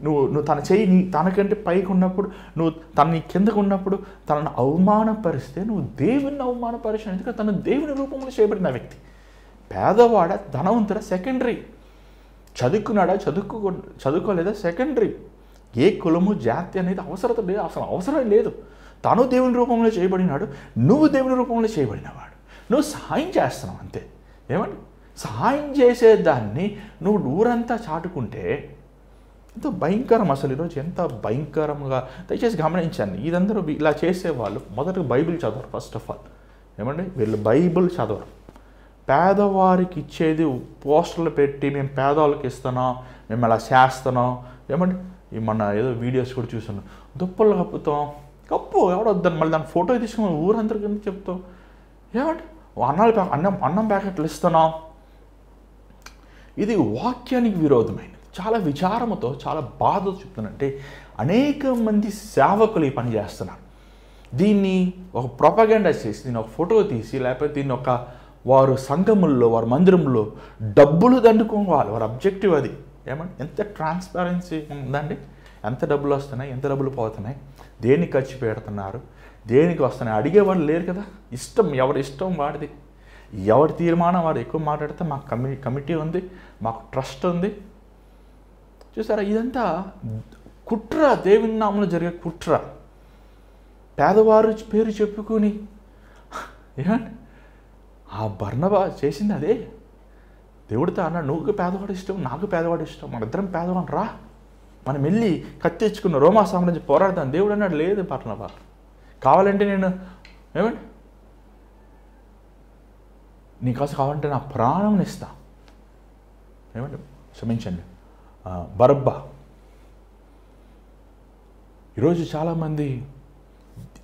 నువ్వు తన చెయ్యి తనకంటే పైకి ఉన్నప్పుడు, నువ్వు తనని కిందకు ఉన్నప్పుడు తనను అవమానపరిస్తే నువ్వు దేవుని అవమానపరిచిన. ఎందుకంటే తను దేవుని రూపంలో చేయబడిన వ్యక్తి. పేదవాడ ధనవంతుడ సెకండరీ, చదువుకున్నాడా చదువుకోలేదా సెకండరీ. ఏ కులము జాతి అనేది అవసరం లేదు, అసలు అవసరం లేదు. తను దేవుని రూపంలో చేయబడినాడు, నువ్వు దేవుని రూపంలో చేయబడినవాడు. నువ్వు సహాయం చేస్తున్నావు అంతే. ఏమండి, సహాయం చేసేదాన్ని నువ్వు ఊరంతా చాటుకుంటే ఎంతో భయంకరం. అసలు ఈరోజు ఎంత భయంకరంగా, దయచేసి గమనించండి. ఇదందరూ ఇలా చేసేవాళ్ళు మొదట బైబిల్ చదవరు. ఫస్ట్ ఆఫ్ ఆల్ ఏమండి, వీళ్ళు బైబిల్ చదవరు. పేదవారికి ఇచ్చేది పోస్టర్లు పెట్టి మేము పేదవాళ్ళకి ఇస్తున్నాం, మేము అలా చేస్తున్నాం. ఏమండి, మన ఏదో వీడియోస్ కూడా చూసాను, దుప్పలు కప్పు ఎవడొద్దని మళ్ళీ దాని ఫోటో తీసుకుని ఊరందరికీ చెప్తాం. ఏమండి, అన్నం ప్యాకెట్లు ఇస్తున్నాం. ఇది వాక్యానికి విరోధమైనది. చాలా విచారముతో, చాలా బాధతో చెప్తున్నట్టే అనేక మంది సేవకులు ఈ పని చేస్తున్నారు. దీన్ని ఒక ప్రొపగండా చేసి, దీన్ని ఒక ఫోటో తీసి, లేకపోతే దీన్ని వారు సంఘముల్లో, వారి మందిరంలో డబ్బులు దండుకోవాలి. వారి అబ్జెక్టివ్ అది. ఏమంటే, ఎంత ట్రాన్స్పరెన్సీ ఉందండి, ఎంత డబ్బులు వస్తున్నాయి, ఎంత డబ్బులు పోతున్నాయి, దేనికి ఖర్చు పెడుతున్నారు, దేనికి వస్తున్నాయి అడిగేవాళ్ళు లేరు కదా. ఎవరి ఇష్టం వాడిది, ఎవరి తీర్మానం వాడు. ఎక్కువ మాట్లాడితే మాకు కమిటీ ఉంది, మాకు ట్రస్ట్ ఉంది. చూసారా, ఇదంతా కుట్ర, దేవుని నామంలో జరిగే కుట్ర. పేదవారు పేరు చెప్పుకొని ఏమండి, ఆ బర్నబా చేసింది అదే. దేవుడితో అన్నాడు, నువ్వు పేదవాడు ఇష్టం, నాకు పేదవాడు ఇష్టం, మన ఇద్దరం పేదవాడు రా, మనం వెళ్ళి కత్తి తెచ్చుకున్న రోమా సామ్రాజ్యం పోరాడతాను. దేవుడు అన్నాడు, లేదు బర్నబా, కావాలంటే నేను ఏమండి, నీకోసం కావాలంటే నా ప్రాణం ఇస్తా. ఏమండి, క్షమించండి, బరబ్బా. ఈరోజు చాలామంది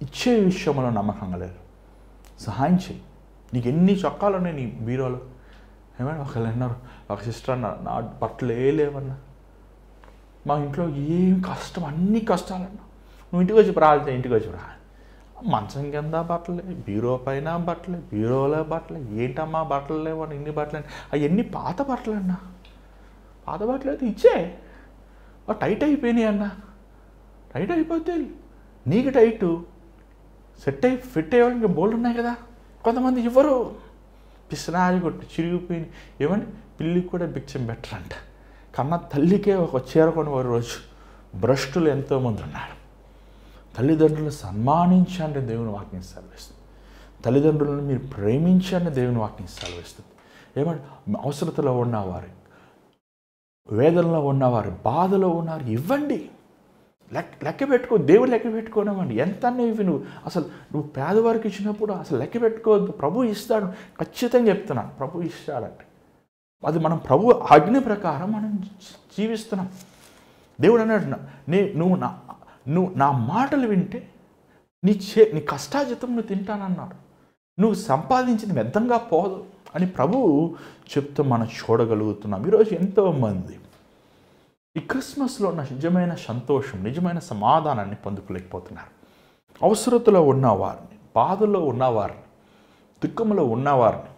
ఇచ్చే విషయంలో నమ్మకంగా లేరు. సహాయం చేయి, నీకు ఎన్ని చొక్కాలు ఉన్నాయి నీ బీరోలో. ఏమైనా ఒకళ్ళు అన్నారు, ఒక సిస్టర్ అన్నారు, నా బట్టలు లేవన్నా, మా ఇంట్లో ఏం కష్టం, అన్ని కష్టాలన్నా, నువ్వు ఇంటికి వచ్చి రాలితే ఇంటికి వచ్చి రా. మంచం కింద బట్టలే, బీరో పైన బట్టలే, బీరోలో బట్టలే, ఏంటమ్మా బట్టలు లేవన్నా, ఇన్ని బట్టలు అవన్నీ పాత బట్టలు అన్నా. పాత బట్టలు అయితే ఇచ్చే, టైట్ అయిపోయినాయి అన్నా. టైట్ అయిపోతే నీకు టైటు సెట్ అయి ఫిట్ అయ్యేవాడికి బోల్డ్ ఉన్నాయి కదా. కొంతమంది ఇవ్వరు, పిసినారి కొట్టి చిరిగిపోయి. ఏమండి, పిల్లికి కూడా బిచ్చం బెటర్ అంట. కన్నా తల్లికే ఒక చీర కొనివారు రోజు భ్రష్టులు ఎంతోమంది ఉన్నారు. తల్లిదండ్రులను సన్మానించండి దేవుని వాక్యం సెలవిస్తుంది. తల్లిదండ్రులను మీరు ప్రేమించండి దేవుని వాక్యం సెలవిస్తుంది. ఏమంటే అవసరతలో ఉన్నవారు, వేదనలో ఉన్నవారు, బాధలో ఉన్నారు, ఇవ్వండి. లెక్క పెట్టుకో, దేవుడు లెక్క పెట్టుకోనమండి. ఎంత ఇవి నువ్వు పేదవారికి ఇచ్చినప్పుడు అసలు లెక్క పెట్టుకోవద్దు. ప్రభు ఇస్తాడు, ఖచ్చితంగా చెప్తున్నాను, ప్రభు ఇస్తాడంటే. అది మనం ప్రభు ఆజ్ఞ ప్రకారం మనం జీవిస్తున్నాం. దేవుడు అన్నాడు, నువ్వు నా మాటలు వింటే నీ కష్టాజితం నువ్వు తింటానన్నాడు. నువ్వు సంపాదించింది వ్యర్థంగా పోదు అని ప్రభువు చెప్తూ మనం చూడగలుగుతున్నాం. ఈరోజు ఎంతోమంది ఈ క్రిస్మస్లో ఉన్న నిజమైన సంతోషం, నిజమైన సమాధానాన్ని పొందుకోలేకపోతున్నారు. అవసరతలో ఉన్నవారిని, బాధలో ఉన్నవారిని, దుఃఖంలో ఉన్నవారిని,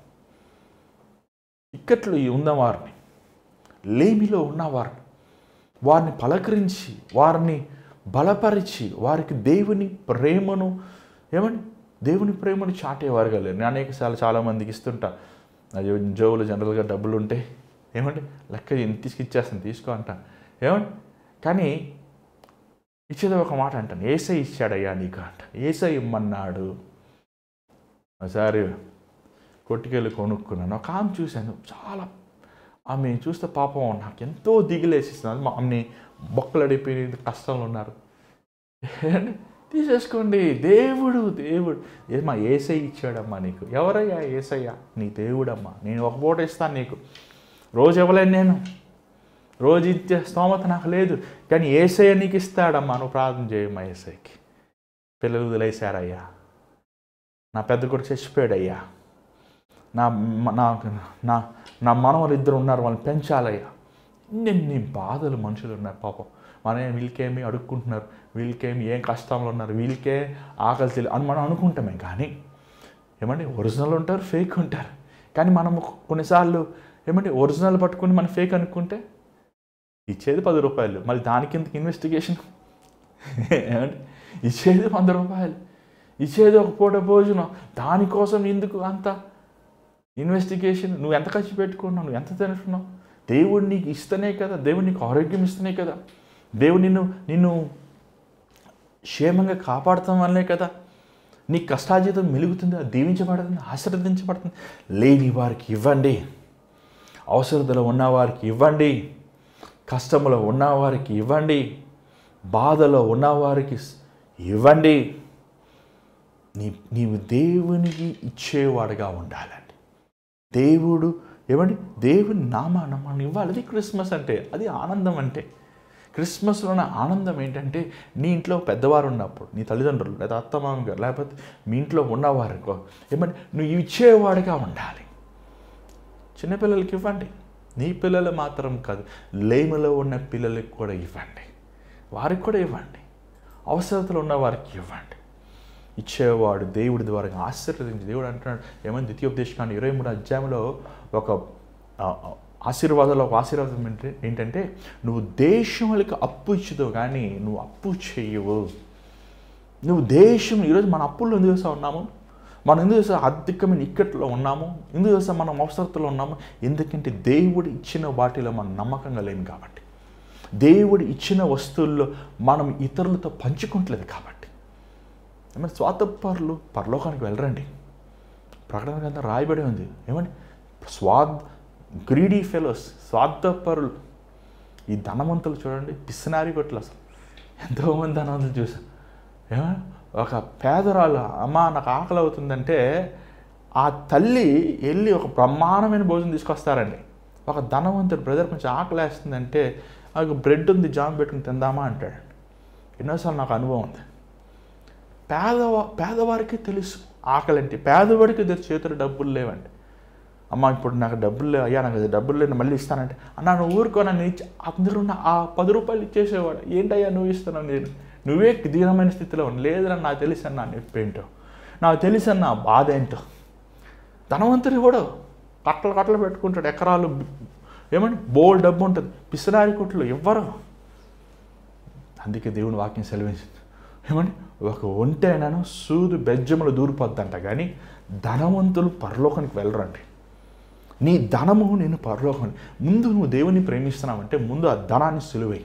ఇక్కట్లు ఉన్నవారిని, లేమిలో ఉన్నవారిని, వారిని పలకరించి, వారిని బలపరిచి, వారికి దేవుని ప్రేమను దేవుని ప్రేమను చాటేవారుగా లేరు. నేను అనేకసార్లు చాలామందికి ఇస్తుంటా. అది జోబులు జనరల్గా డబ్బులు ఉంటే లెక్క తీసుకిచ్చేస్తాను, తీసుకో అంట. కానీ ఇచ్చేది ఒక మాట అంటాను, ఏసై ఇచ్చాడయ్యా నీకు అంట. ఏసై ఇమ్మన్నాడు. ఒకసారి కొట్టుకెళ్ళి కొనుక్కున్నాను. ఒక ఆమె చూశాను, చాలా ఆమె చూస్తే పాపం నాకు ఎంతో దిగులేసిస్తుంది. ఆమెని బొక్కలడిపోయి కష్టంలో ఉన్నారు. తీసేసుకోండి, దేవుడు ఏమా ఏసై ఇచ్చాడమ్మా నీకు. ఎవరయ్యా ఏసయ్యా? నీ దేవుడమ్మా. నేను ఒక పూట ఇస్తాను నీకు, రోజు ఇవ్వలేను, నేను రోజు ఇచ్చే స్తోమత నాకు లేదు, కానీ ఏసయ్య నీకు ఇస్తాడమ్మా. నువ్వు ప్రార్థన చేయమ్మా ఏసైకి. పిల్లలు వదిలేశారయ్యా, నా పెద్ద కూడా చచ్చిపోయాడయ్యా, నా నా మనవలు ఇద్దరు ఉన్నారు, వాళ్ళని పెంచాలయ్యా. ఇన్ని బాధలు మనుషులు ఉన్నారు పాపం. వీళ్ళకేమి అడుక్కుంటున్నారు, వీళ్ళకేమి ఏం కష్టంలో ఉన్నారు, వీళ్ళకే ఆకలి తెలియదు అని మనం అనుకుంటామే. కానీ ఒరిజినల్ ఉంటారు, ఫేక్ ఉంటారు. కానీ మనము కొన్నిసార్లు ఒరిజినల్ పట్టుకుని మనం ఫేక్ అనుకుంటే ఇచ్చేది 10 రూపాయలు, మళ్ళీ దానికి ఇంతకు ఇన్వెస్టిగేషన్. ఇచ్చేది 100 రూపాయలు, ఇచ్చేది ఒక పూట భోజనం, దానికోసం ఎందుకు అంత ఇన్వెస్టిగేషన్? నువ్వు ఎంత ఖర్చు పెట్టుకున్నావు, నువ్వు ఎంత తింటున్నావు? దేవుడు నీకు ఇస్తేనే కదా, దేవుడు నీకు ఆరోగ్యం ఇస్తేనే కదా, దేవుడు నిన్ను క్షేమంగా కాపాడటం వల్లే కదా నీ కష్టాజీతం మెలుగుతుంది, దీవించబడుతుంది, ఆశీర్వదించబడుతుంది. లేని వారికి ఇవ్వండి, అవసరతలో ఉన్నవారికి ఇవ్వండి, కష్టంలో ఉన్నవారికి ఇవ్వండి, బాధలో ఉన్నవారికి ఇవ్వండి. నీవు దేవునికి ఇచ్చేవాడుగా ఉండాలండి. దేవుడు దేవుని నామాన్ని మనం ఇవ్వాలి. అది క్రిస్మస్ అంటే, అది ఆనందం అంటే. క్రిస్మస్లో ఉన్న ఆనందం ఏంటంటే, నీ ఇంట్లో పెద్దవారు ఉన్నప్పుడు, నీ తల్లిదండ్రులు లేదా అత్తమామ గారు, లేకపోతే మీ ఇంట్లో ఉన్నవారు నువ్వు ఇచ్చేవాడుగా ఉండాలి. చిన్నపిల్లలకి ఇవ్వండి, నీ పిల్లలు మాత్రం కాదు, లేమిలో ఉన్న పిల్లలకి కూడా ఇవ్వండి, వారికి కూడా ఇవ్వండి, అవసరతలు ఉన్న వారికి ఇవ్వండి. ఇచ్చేవాడు దేవుడి ద్వారా ఆశీర్వదించి. దేవుడు అంటున్నాడు ద్వితీయోపదేశకాండం 23వ అధ్యాయంలో ఒక ఆశీర్వాదం ఏంటంటే, నువ్వు దేశములకు అప్పు ఇచ్చుదో కానీ నువ్వు అప్పు చేయవు. నువ్వు దేశం, ఈరోజు మన అప్పుల్లో ఎందుకు చేస్తా ఉన్నాము, మనం ఎందుకు చేస్తా అధికమైన ఇక్కట్లో ఉన్నాము, ఎందుకు చేస్తా మనం అవసరతలో ఉన్నాము? ఎందుకంటే దేవుడు ఇచ్చిన వాటిలో మనం నమ్మకంగా లేము కాబట్టి, దేవుడు ఇచ్చిన వస్తువుల్లో మనం ఇతరులతో పంచుకుంటలేదు కాబట్టి. స్వార్థపరులు పరలోకానికి వెళ్ళరండి. ప్రకటన గ్రంథం రాయబడి ఉంది. గ్రీడీ ఫెలోస్, స్వార్థపరులు. ఈ ధనవంతులు చూడండి, పిసినారి కొట్లు. అసలు ఎంతోమంది ధనవంతులు చూసాం. ఒక పేదరాలు అమ్మ నాకు ఆకలి అవుతుందంటే ఆ తల్లి వెళ్ళి ఒక బ్రహ్మాండమైన భోజనం తీసుకొస్తారండి. ఒక ధనవంతుడు బ్రదర్ కొంచెం ఆకలి వేస్తుందంటే నాకు బ్రెడ్ ఉంది జామ్ పెట్టుకుని తిందామా అంటాడండి. ఎన్నోసార్లు నాకు అనుభవం ఉంది. పేదవారికి తెలుసు ఆకలి అంటే. పేదవాడికి చేతులు డబ్బులు లేవండి. అమ్మ ఇప్పుడు నాకు డబ్బులు లేవు, అయ్యా నాకు డబ్బులు లేని మళ్ళీ ఇస్తానంటే అన్న నువ్వు ఊరుకో నన్ను ఇచ్చి అందరూ ఆ 10 రూపాయలు ఇచ్చేసేవాడు. ఏంటయ్యా నువ్వు ఇస్తున్నావు, నేను నువ్వే దీనమైన స్థితిలో ఉంది. లేదన్నా నాకు తెలుసు అన్న నొప్పి ఏంటో, నాకు తెలుసు అన్న బాధ ఏంటో. ధనవంతుడు కూడా కట్టలు పెట్టుకుంటాడు, ఎకరాలు ఏమంటే బోల్ డబ్బు ఉంటుంది, పిసినారి కొట్లు ఇవ్వరు. అందుకే దేవుని వాక్యం సెలవించింది ఏమంటే ఒక ఒంటేనను సూదు బెజ్జములు దూరిపోద్దంట, కానీ ధనవంతులు పరలోకానికి వెళ్ళరండి. నీ ధనము నేను పరలోకానికి. ముందు నువ్వు దేవుని ప్రేమిస్తున్నావంటే ముందు ఆ ధనాన్ని సులువై.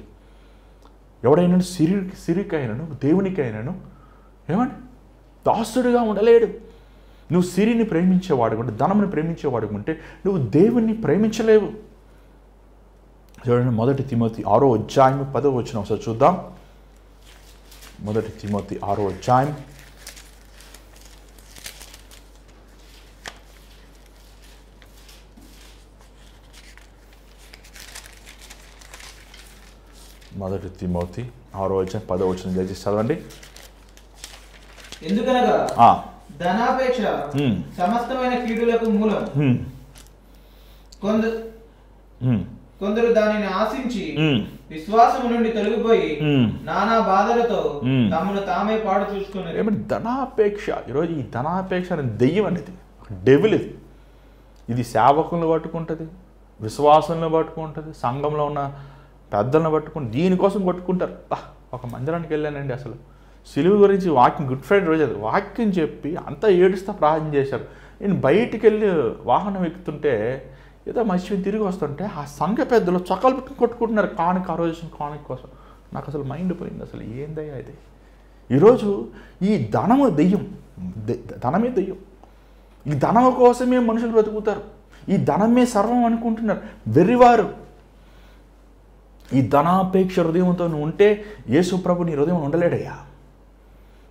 ఎవడైనా సిరికైనను దేవునికైనను ఏమంటే దాసుడుగా ఉండలేడు. నువ్వు సిరిని ప్రేమించేవాడు ఉంటే, ధనముని ప్రేమించేవాడు ఉంటే నువ్వు దేవుణ్ణి ప్రేమించలేవు. చూడండి 1 తిమోతి 6వ అధ్యాయం 10వ వచనం ఒకసారి చూద్దాం. 1 తిమోతి 6వ అధ్యాయం 1 తిమోతి 6వ అధ్యాయం 10వ వచనం దయచేసి చదవండి. ఎందుకనగా ధనాపేక్ష సమస్తమైన కీడులకు మూలం. కొందరు దానిని ఆశించి విశ్వాసము నుండి తొలగిపోయి నానా బాధలతో తమను తామే పాడు చూసుకున్నారు. ఏమంటే ధనాపేక్ష. ఈరోజు ఈ ధనాపేక్ష అనే దెయ్యం అనేది డెవిల్ ఇది. ఇది సేవకులను పట్టుకుంటుంది, విశ్వాసంలో పట్టుకుంటుంది, సంఘంలో ఉన్న పెద్దలను పట్టుకుని దీనికోసం కొట్టుకుంటారు. ఒక మందిరానికి వెళ్ళానండి, అసలు సిలువ గురించి వాక్యం గుడ్ ఫ్రైడే రోజు అది వాక్యం చెప్పి అంతా ఏడుస్తా ప్రార్థన చేశారు. నేను బయటికి వెళ్ళి వాహనం ఎక్కుతుంటే ఏదో మర్చిపోయి తిరిగి వస్తుంటే ఆ సంఘ పెద్దలు చొక్కాలు పెట్టుకుని కొట్టుకుంటున్నారు కానుక, ఆ రోజు కానుక కోసం. నాకు అసలు మైండ్ పోయింది, అసలు ఏందయ్యా ఇది. ఈరోజు ఈ ధనము దెయ్యం, ధనమే దెయ్యం. ఈ ధనం కోసమే మనుషులు బ్రతుకుతారు, ఈ ధనమే సర్వం అనుకుంటున్నారు వెర్రివారు. ఈ ధనాపేక్ష హృదయంతో నువ్వు ఉంటే యేసు ప్రభు నీ హృదయం ఉండలేడయ్యా.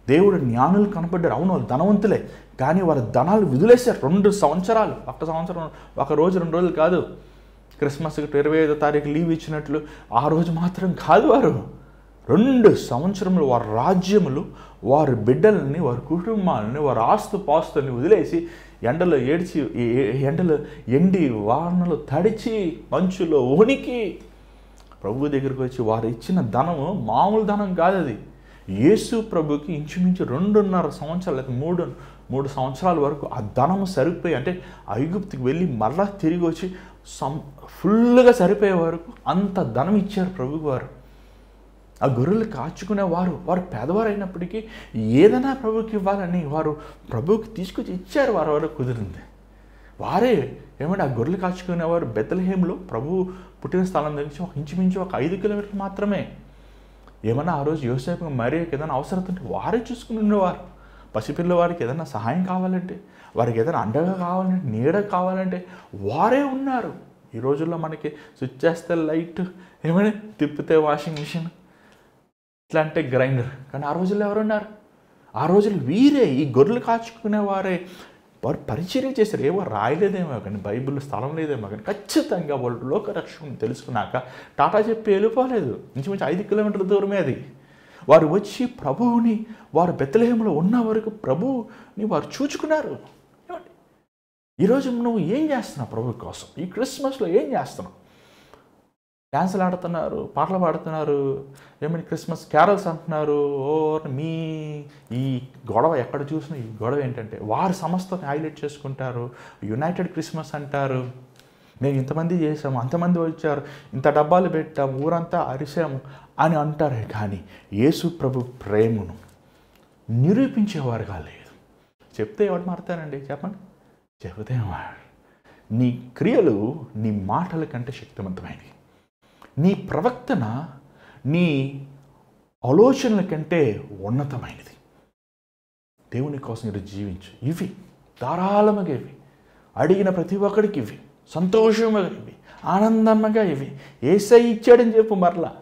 దేవుడు జ్ఞానులు కనపడ్డారు, అవును వాళ్ళు ధనవంతులే, కానీ వారి ధనాలు విధులేశారు. 2 సంవత్సరాలు, 1 సంవత్సరం, 1 రోజు 2 రోజులు కాదు. క్రిస్మస్కి 25వ తారీఖు లీవ్ ఇచ్చినట్లు ఆ రోజు మాత్రం కాదు. వారు 2 సంవత్సరములు వారి రాజ్యములు, వారి బిడ్డలని, వారి కుటుంబాలని, వారి ఆస్తుపాస్తుల్ని వదిలేసి ఎండలో ఎండి వానలు తడిచి మంచులో వణికి ప్రభు దగ్గరికి వచ్చి వారు ఇచ్చిన ధనము మామూలు ధనం కాదు. అది యేసు ప్రభుకి ఇంచుమించు 2.5 సంవత్సరాలు అయితే 3 సంవత్సరాల వరకు ఆ ధనము సరిపోయి, అంటే ఐగుప్తుకి వెళ్ళి మరలా తిరిగి వచ్చి ఫుల్గా సరిపోయే వరకు అంత ధనం ఇచ్చారు ప్రభుకి. వారు ఆ గొర్రెలు కాచుకునేవారు, వారు పేదవారు అయినప్పటికీ ఏదైనా ప్రభుకి ఇవ్వాలని వారు ప్రభుకి తీసుకొచ్చి ఇచ్చారు. వారి వరకు కుదిరింది. వారే ఏమంటే ఆ గొర్రెలు కాచుకునేవారు బెత్లెహేంలో ప్రభు పుట్టిన స్థలం నుంచి ఇంచుమించు ఒక 5 కిలోమీటర్లు మాత్రమే. ఏమన్నా ఆ రోజు యోసేపు మరియకి ఏదైనా అవసరం ఉంటే వారే చూసుకుని ఉండేవారు. పసిపిల్ల వారికి ఏదైనా సహాయం కావాలంటే, వారికి ఏదైనా అండగా కావాలంటే, నీడ కావాలంటే వారే ఉన్నారు. ఈ రోజుల్లో మనకి స్విచ్ చేస్తే లైట్, ఏమైనా తిప్పితే వాషింగ్ మిషన్, ఇట్లా అంటే గ్రైండర్. కానీ ఆ రోజుల్లో ఎవరున్నారు? ఆ రోజులు వీరే, ఈ గొర్రెలు కాచుకునే వారే వారు పరిచర్య చేశారు. ఏవో రాయలేదేమో కానీ, బైబిల్లో స్థలం లేదేమో కానీ, ఖచ్చితంగా వాళ్ళు లోకరక్షకుని తెలుసుకున్నాక టాటా చెప్పి వెళ్ళిపోలేదు. ఇంచుమించు 5 కిలోమీటర్ల దూరమే అది. వారు వచ్చి ప్రభువుని, వారు బెత్లెహేములో ఉన్న వరకు ప్రభువుని వారు చూచుకున్నారు. ఈరోజు నువ్వు ఏం చేస్తున్నావు ప్రభు కోసం? ఈ క్రిస్మస్లో ఏం చేస్తున్నావు? డ్యాన్సులు ఆడుతున్నారు, పాటలు పాడుతున్నారు, ఏమైనా క్రిస్మస్ క్యారల్స్ అంటున్నారు. మీ ఈ గొడవ ఎక్కడ చూసినా ఈ గొడవ ఏంటంటే వారి సంస్థని హైలైట్ చేసుకుంటారు. యునైటెడ్ క్రిస్మస్ అంటారు. మేము ఇంతమంది చేసాము, అంతమంది వచ్చారు, ఇంత డబ్బాలు పెట్టాము, ఊరంతా అరిసాము అని అంటారే. కానీ యేసు ప్రభు ప్రేమను నిరూపించేవారుగా లేదు. చెప్తే ఎవరు మారుతారండి చెప్పండి? చెబితే నీ క్రియలు నీ మాటల కంటే శక్తివంతమైనవి. నీ ప్రవర్తన నీ ఆలోచనల కంటే ఉన్నతమైనది. దేవుని కోసం మీరు జీవించు. ఇవి ధారాళముగా, ఇవి అడిగిన ప్రతి ఒక్కడికి ఇవి సంతోషముగా, ఇవి ఆనందముగా, ఇవి యేసయ్య ఇచ్చాడని చెప్పు. మరలా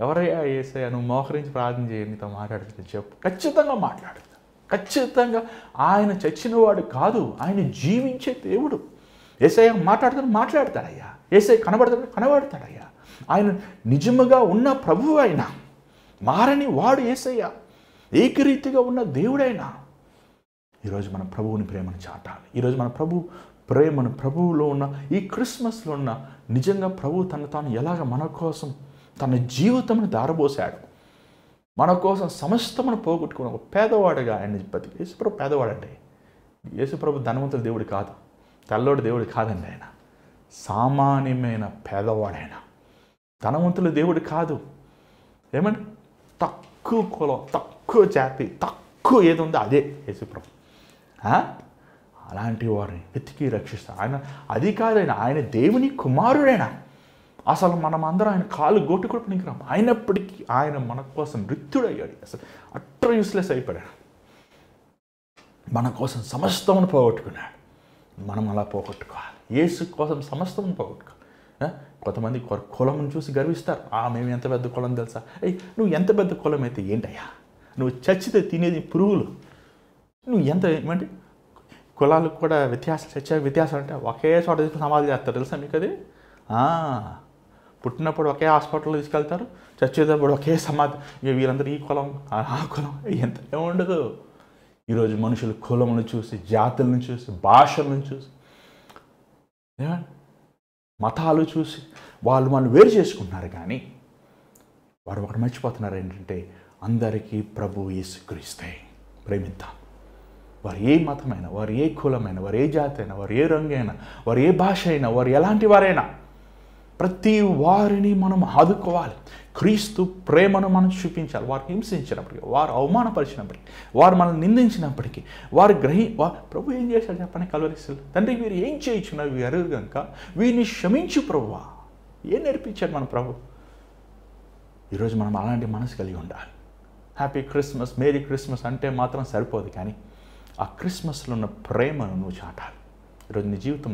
ఎవరయ్యా యేసయ్య, నువ్వు మోకరించి ప్రార్థన చేయి, నీతో మాట్లాడుతుంది చెప్పు. ఖచ్చితంగా మాట్లాడుతా. ఖచ్చితంగా ఆయన చచ్చినవాడు కాదు, ఆయన జీవించే దేవుడు. యేసయ్య మాట్లాడతాడయ్యా. యేసయ్య కనబడతాడయ్యా. ఆయన నిజముగా ఉన్న ప్రభువు అయినా, మారని వాడు యేసయ్య, ఏకరీతిగా ఉన్న దేవుడైనా. ఈరోజు మన ప్రభువుని ప్రేమను చాటాలి. ఈరోజు మన ప్రేమను ప్రభువులో ఉన్న ఈ క్రిస్మస్లో ఉన్న నిజంగా ప్రభు తాను ఎలాగ మన కోసం తన జీవితంను దారబోసాడు, మన కోసం సమస్తమును పోగొట్టుకుని ఒక పేదవాడుగా ఆయన బతికి. యేసుప్రభు పేదవాడండి. యేసుప్రభు ధనవంతుల దేవుడు కాదు, తెల్లోడి దేవుడు కాదండి. ఆయన సామాన్యమైన పేదవాడైన, ధనవంతుల దేవుడు కాదు. ఏమంటే తక్కువ కులం, తక్కువ జాతి, తక్కువ ఏది ఉందో అదే యేసుప్రభు. అలాంటి వారిని వెతికి రక్షిస్తాడు ఆయన. అది కాదైనా ఆయన దేవుని కుమారుడైనా. అసలు మనం అందరం ఆయన కాలు గోటు కూడా పనికిరాం. అయినప్పటికీ ఆయన మన కోసం రిక్తుడయ్యాడు. అసలు అట్టర్ యూస్లెస్ అయిపోయాడు. మన కోసం సమస్తమును పోగొట్టుకున్నాడు. మనం అలా పోగొట్టుకోవాలి. యేసు కోసం సమస్తమును పోగొట్టుకోవాలి. కొంతమంది కులమును చూసి గర్విస్తారు. మేము ఎంత పెద్ద కులం తెలుసా? నువ్వు ఎంత పెద్ద కులం అయితే ఏంటయ్యా? నువ్వు చచ్చితే తినేది పురుగులు. నువ్వు ఏమంటే కులాలు కూడా వ్యత్యాసం అంటే ఒకే చోట తీసుకుని సమాధి చేస్తారు తెలుసా మీకు? అది పుట్టినప్పుడు ఒకే హాస్పిటల్లో తీసుకెళ్తారు, చచ్చేటప్పుడు ఒకే సమాధి. వీళ్ళందరూ ఈ కులం ఆ కులం ఎంత ఏముండదు. ఈరోజు మనుషులు కులమును చూసి, జాతులను చూసి, భాషలను చూసి, మతాలు చూసి వాళ్ళు వేరు చేసుకుంటున్నారు. కానీ వారు ఒకటి మర్చిపోతున్నారు ఏంటంటే, అందరికీ ప్రభు యేసుక్రీస్తే ప్రేమిద్దాం. వారు ఏ మతమైనా, వారు ఏ కులమైనా, వారు ఏ జాతి అయినా, వారు ఏ రంగు అయినా, వారు ఏ భాష అయినా, వారు ఎలాంటి వారైనా ప్రతి వారిని మనం ఆదుకోవాలి. క్రీస్తు ప్రేమను మనం చూపించాలి. వారు హింసించినప్పటికీ, వారు అవమానపరిచినప్పటికీ, వారు మనల్ని నిందించినప్పటికీ, వారు ప్రభు ఏం చేశాడు చెప్పని కల్వరిస్తులు? తండ్రి వీరు ఏం చేయించున్నారు, వీరు ఎరుగు కనుక వీరిని క్షమించు ప్రభువా. ఏం నేర్పించాడు మన ప్రభు? ఈరోజు మనం అలాంటి మనసు కలిగి ఉండాలి. హ్యాపీ క్రిస్మస్, మేరీ క్రిస్మస్ అంటే మాత్రం సరిపోదు. కానీ ఆ క్రిస్మస్లో ఉన్న ప్రేమను నువ్వు చాటాలి. ఈరోజు నీ జీవితం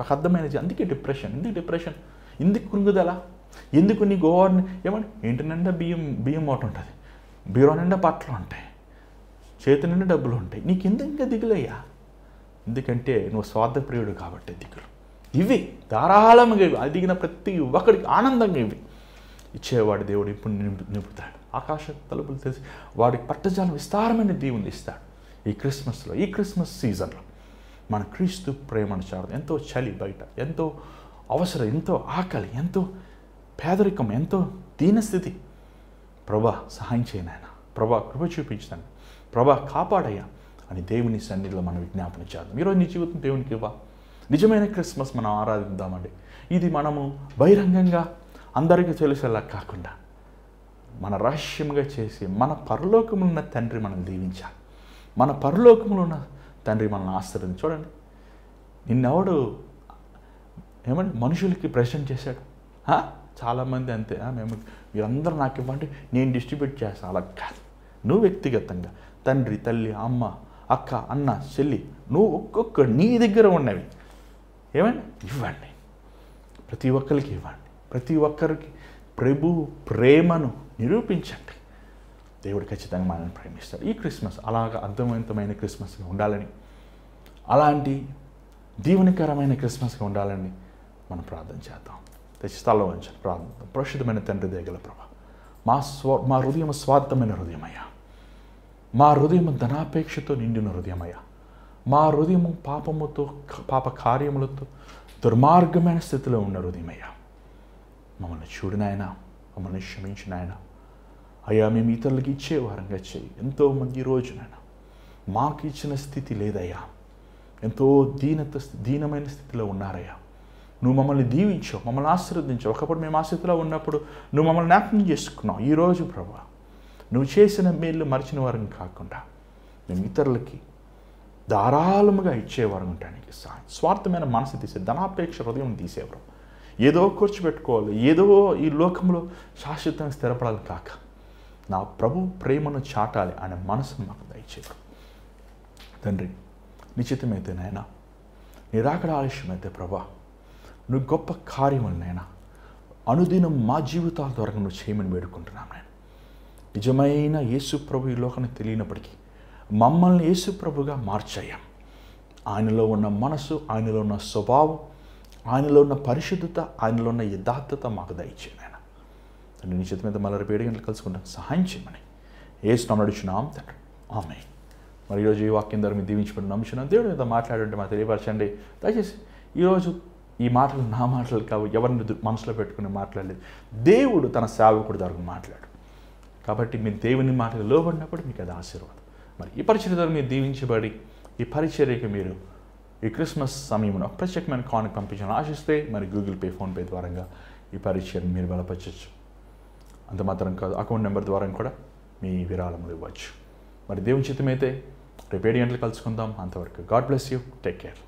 ఒక అర్థమైనది. అందుకే డిప్రెషన్. ఎందుకు కృంగుదల? ఎందుకు నీ గోవాన్ని ఇంటి నిండా బియ్యం మూట ఉంటుంది, బీరో నిండా బట్టలు ఉంటాయి, చేతి నిండా డబ్బులు ఉంటాయి, నీకు ఎందుకు ఇంకా దిగులయ్యా? ఎందుకంటే నువ్వు స్వార్థప్రియుడు కాబట్టి దిగులు. ఇవి ధారాళంగా ఇవి అదిగిన ప్రతి ఒక్కడికి ఆనందంగా ఇవి ఇచ్చేవాడు దేవుడు ఇప్పుడు నింపుతాడు. ఆకాశ తలుపులు తెలిసి వాడికి పట్టజాలం విస్తారమైన దీవుని ఇస్తాడు. ఈ క్రిస్మస్లో, ఈ క్రిస్మస్ సీజన్లో మన క్రీస్తు ప్రేమను చాడదు. ఎంతో చలి బయట, ఎంతో అవసరం, ఎంతో ఆకలి, ఎంతో పేదరికం, ఎంతో దీనస్థితి. ప్రభా సహాయం చేయను ఆయన, ప్రభా కృప చూపించాను, ప్రభా కాపాడయ్యా అని దేవుని సన్నిధిలో మనం విజ్ఞాపన చేద్దాం. ఈరోజు నీ జీవితం దేవునికి ఇవ్వ. నిజమైన క్రిస్మస్ మనం ఆరాధిద్దామండి. ఇది మనము బహిరంగంగా అందరికీ తెలిసేలా కాకుండా మన రహస్యంగా చేసి మన పరలోకములో ఉన్న తండ్రి మనం దీవించాలి. మన పరలోకములో ఉన్న తండ్రి మనల్ని ఆశీర్వదించి. చూడండి, నిన్నెవడు మనుషులకి ప్రెజెంట్ చేశాడు? చాలామంది అంతే, మీరందరూ నాకు ఇవ్వండి, నేను డిస్ట్రిబ్యూట్ చేస్తాను. అలా కాదు. నువ్వు వ్యక్తిగతంగా తండ్రి, తల్లి, అమ్మ, అక్క, అన్న, చెల్లి, నువ్వు ఒక్కొక్క నీ దగ్గర ఉన్నవి ఇవ్వండి. ప్రతి ఒక్కరికి ఇవ్వండి. ప్రతి ఒక్కరికి ప్రభు ప్రేమను నిరూపించండి. దేవుడు ఖచ్చితంగా మనల్ని ప్రేమిస్తాడు. ఈ క్రిస్మస్ అలాగ అర్థవంతమైన క్రిస్మస్గా ఉండాలని, అలాంటి దీవెనకరమైన క్రిస్మస్గా ఉండాలని మనం ప్రార్థన చేద్దాం. తెచ్చి స్థలం ఉంచండి, ప్రార్థన. పరిశుద్ధమైన తండ్రి దయగల ప్రభా, మా హృదయం స్వార్థమైన హృదయమయ్యా, మా హృదయం ధనాపేక్షతో నిండిన హృదయమయ్యా, మా హృదయము పాపముతో, పాప కార్యములతో దుర్మార్గమైన స్థితిలో ఉన్న హృదయమయ్యా. మమ్మల్ని చూడినాయన, మమ్మల్ని క్షమించినాయన అయ్యా. మేము ఇతరులకి ఇచ్చే వారంగా చేయి. ఎంతోమంది ఈ రోజునైనా మాకు ఇచ్చిన స్థితి లేదయ్యా, ఎంతో దీనమైన స్థితిలో ఉన్నారయ్యా. నువ్వు మమ్మల్ని దీవించావు, మమ్మల్ని ఆశీర్వదించావు. ఒకప్పుడు మేము ఆ స్థితిలో ఉన్నప్పుడు నువ్వు మమ్మల్ని జ్ఞాపకం చేసుకున్నావు. ఈరోజు ప్రభా, నువ్వు చేసిన మేలు మరిచిన వారిని కాకుండా మేము ఇతరులకి ధారాళముగా ఇచ్చేవారు ఉండడానికి సాయం. స్వార్థమైన మనసు తీసే, ధనాపేక్ష హృదయం తీసేవారు. ఏదో కూర్చోబెట్టుకోవాలి, ఏదో ఈ లోకంలో శాశ్వతంగా స్థిరపడాలి కాక, నా ప్రభు ప్రేమను చాటాలి అనే మనసును మాకు దయచేయరు తండ్రి. నిశ్చితమైతే నాయన, నీ రాకడ ఆలస్యమైతే ప్రభా, నువ్వు గొప్ప కార్యములు నాయన అనుదినం మా జీవితాల ద్వారా నువ్వు చేయమని వేడుకుంటున్నాం నేను. నిజమైన యేసు ప్రభు ఈ లోకానికి తెలియనప్పటికీ మమ్మల్ని యేసు ప్రభుగా మార్చాం. ఆయనలో ఉన్న మనసు, ఆయనలో ఉన్న స్వభావం, ఆయనలో ఉన్న పరిశుద్ధత, ఆయనలో ఉన్న యథార్థత మాకు దయచేయండి ఆయన. తండ్రి నీ చేతి మీద మళ్ళీ 7 గంటలు కలుసుకుంటాం, సహాయం చేయమని యేసు నడుచున్నాం తండ్రి, ఆమేన్. మరి ఈరోజు ఈ వాక్యం ద్వారా మీరు దీవించబడి నమ్ముచున్నాం. దేవుడి మీద మాట్లాడుంటే మాకు తెలియపరచండి దయచేసి. ఈరోజు ఈ మాటలు నా మాటలు కావు, ఎవరిని మనసులో పెట్టుకుని మాట్లాడలేదు. దేవుడు తన సేవకుడి ద్వారా మాట్లాడు కాబట్టి మీరు దేవుని మాటలు లోబడినప్పుడు మీకు అది ఆశీర్వాదం. మరి ఈ పరిచర్య ద్వారా మీరు దీవించబడి ఈ పరిచర్యకి మీరు ఈ క్రిస్మస్ సమయంలో ప్రత్యేకమైన కానుక పంపించాలని ఆశిస్తే మరి గూగుల్ పే, ఫోన్పే ద్వారా ఈ పరిచర్యను మీరు బలపరచవచ్చు. అంత మాత్రం కాదు, అకౌంట్ నెంబర్ ద్వారా కూడా మీ విరాళములు ఇవ్వచ్చు. మరి దేవుని చిత్తమైతే రేపు 7 గంటలు కలుసుకుందాం. అంతవరకు God bless you, take care.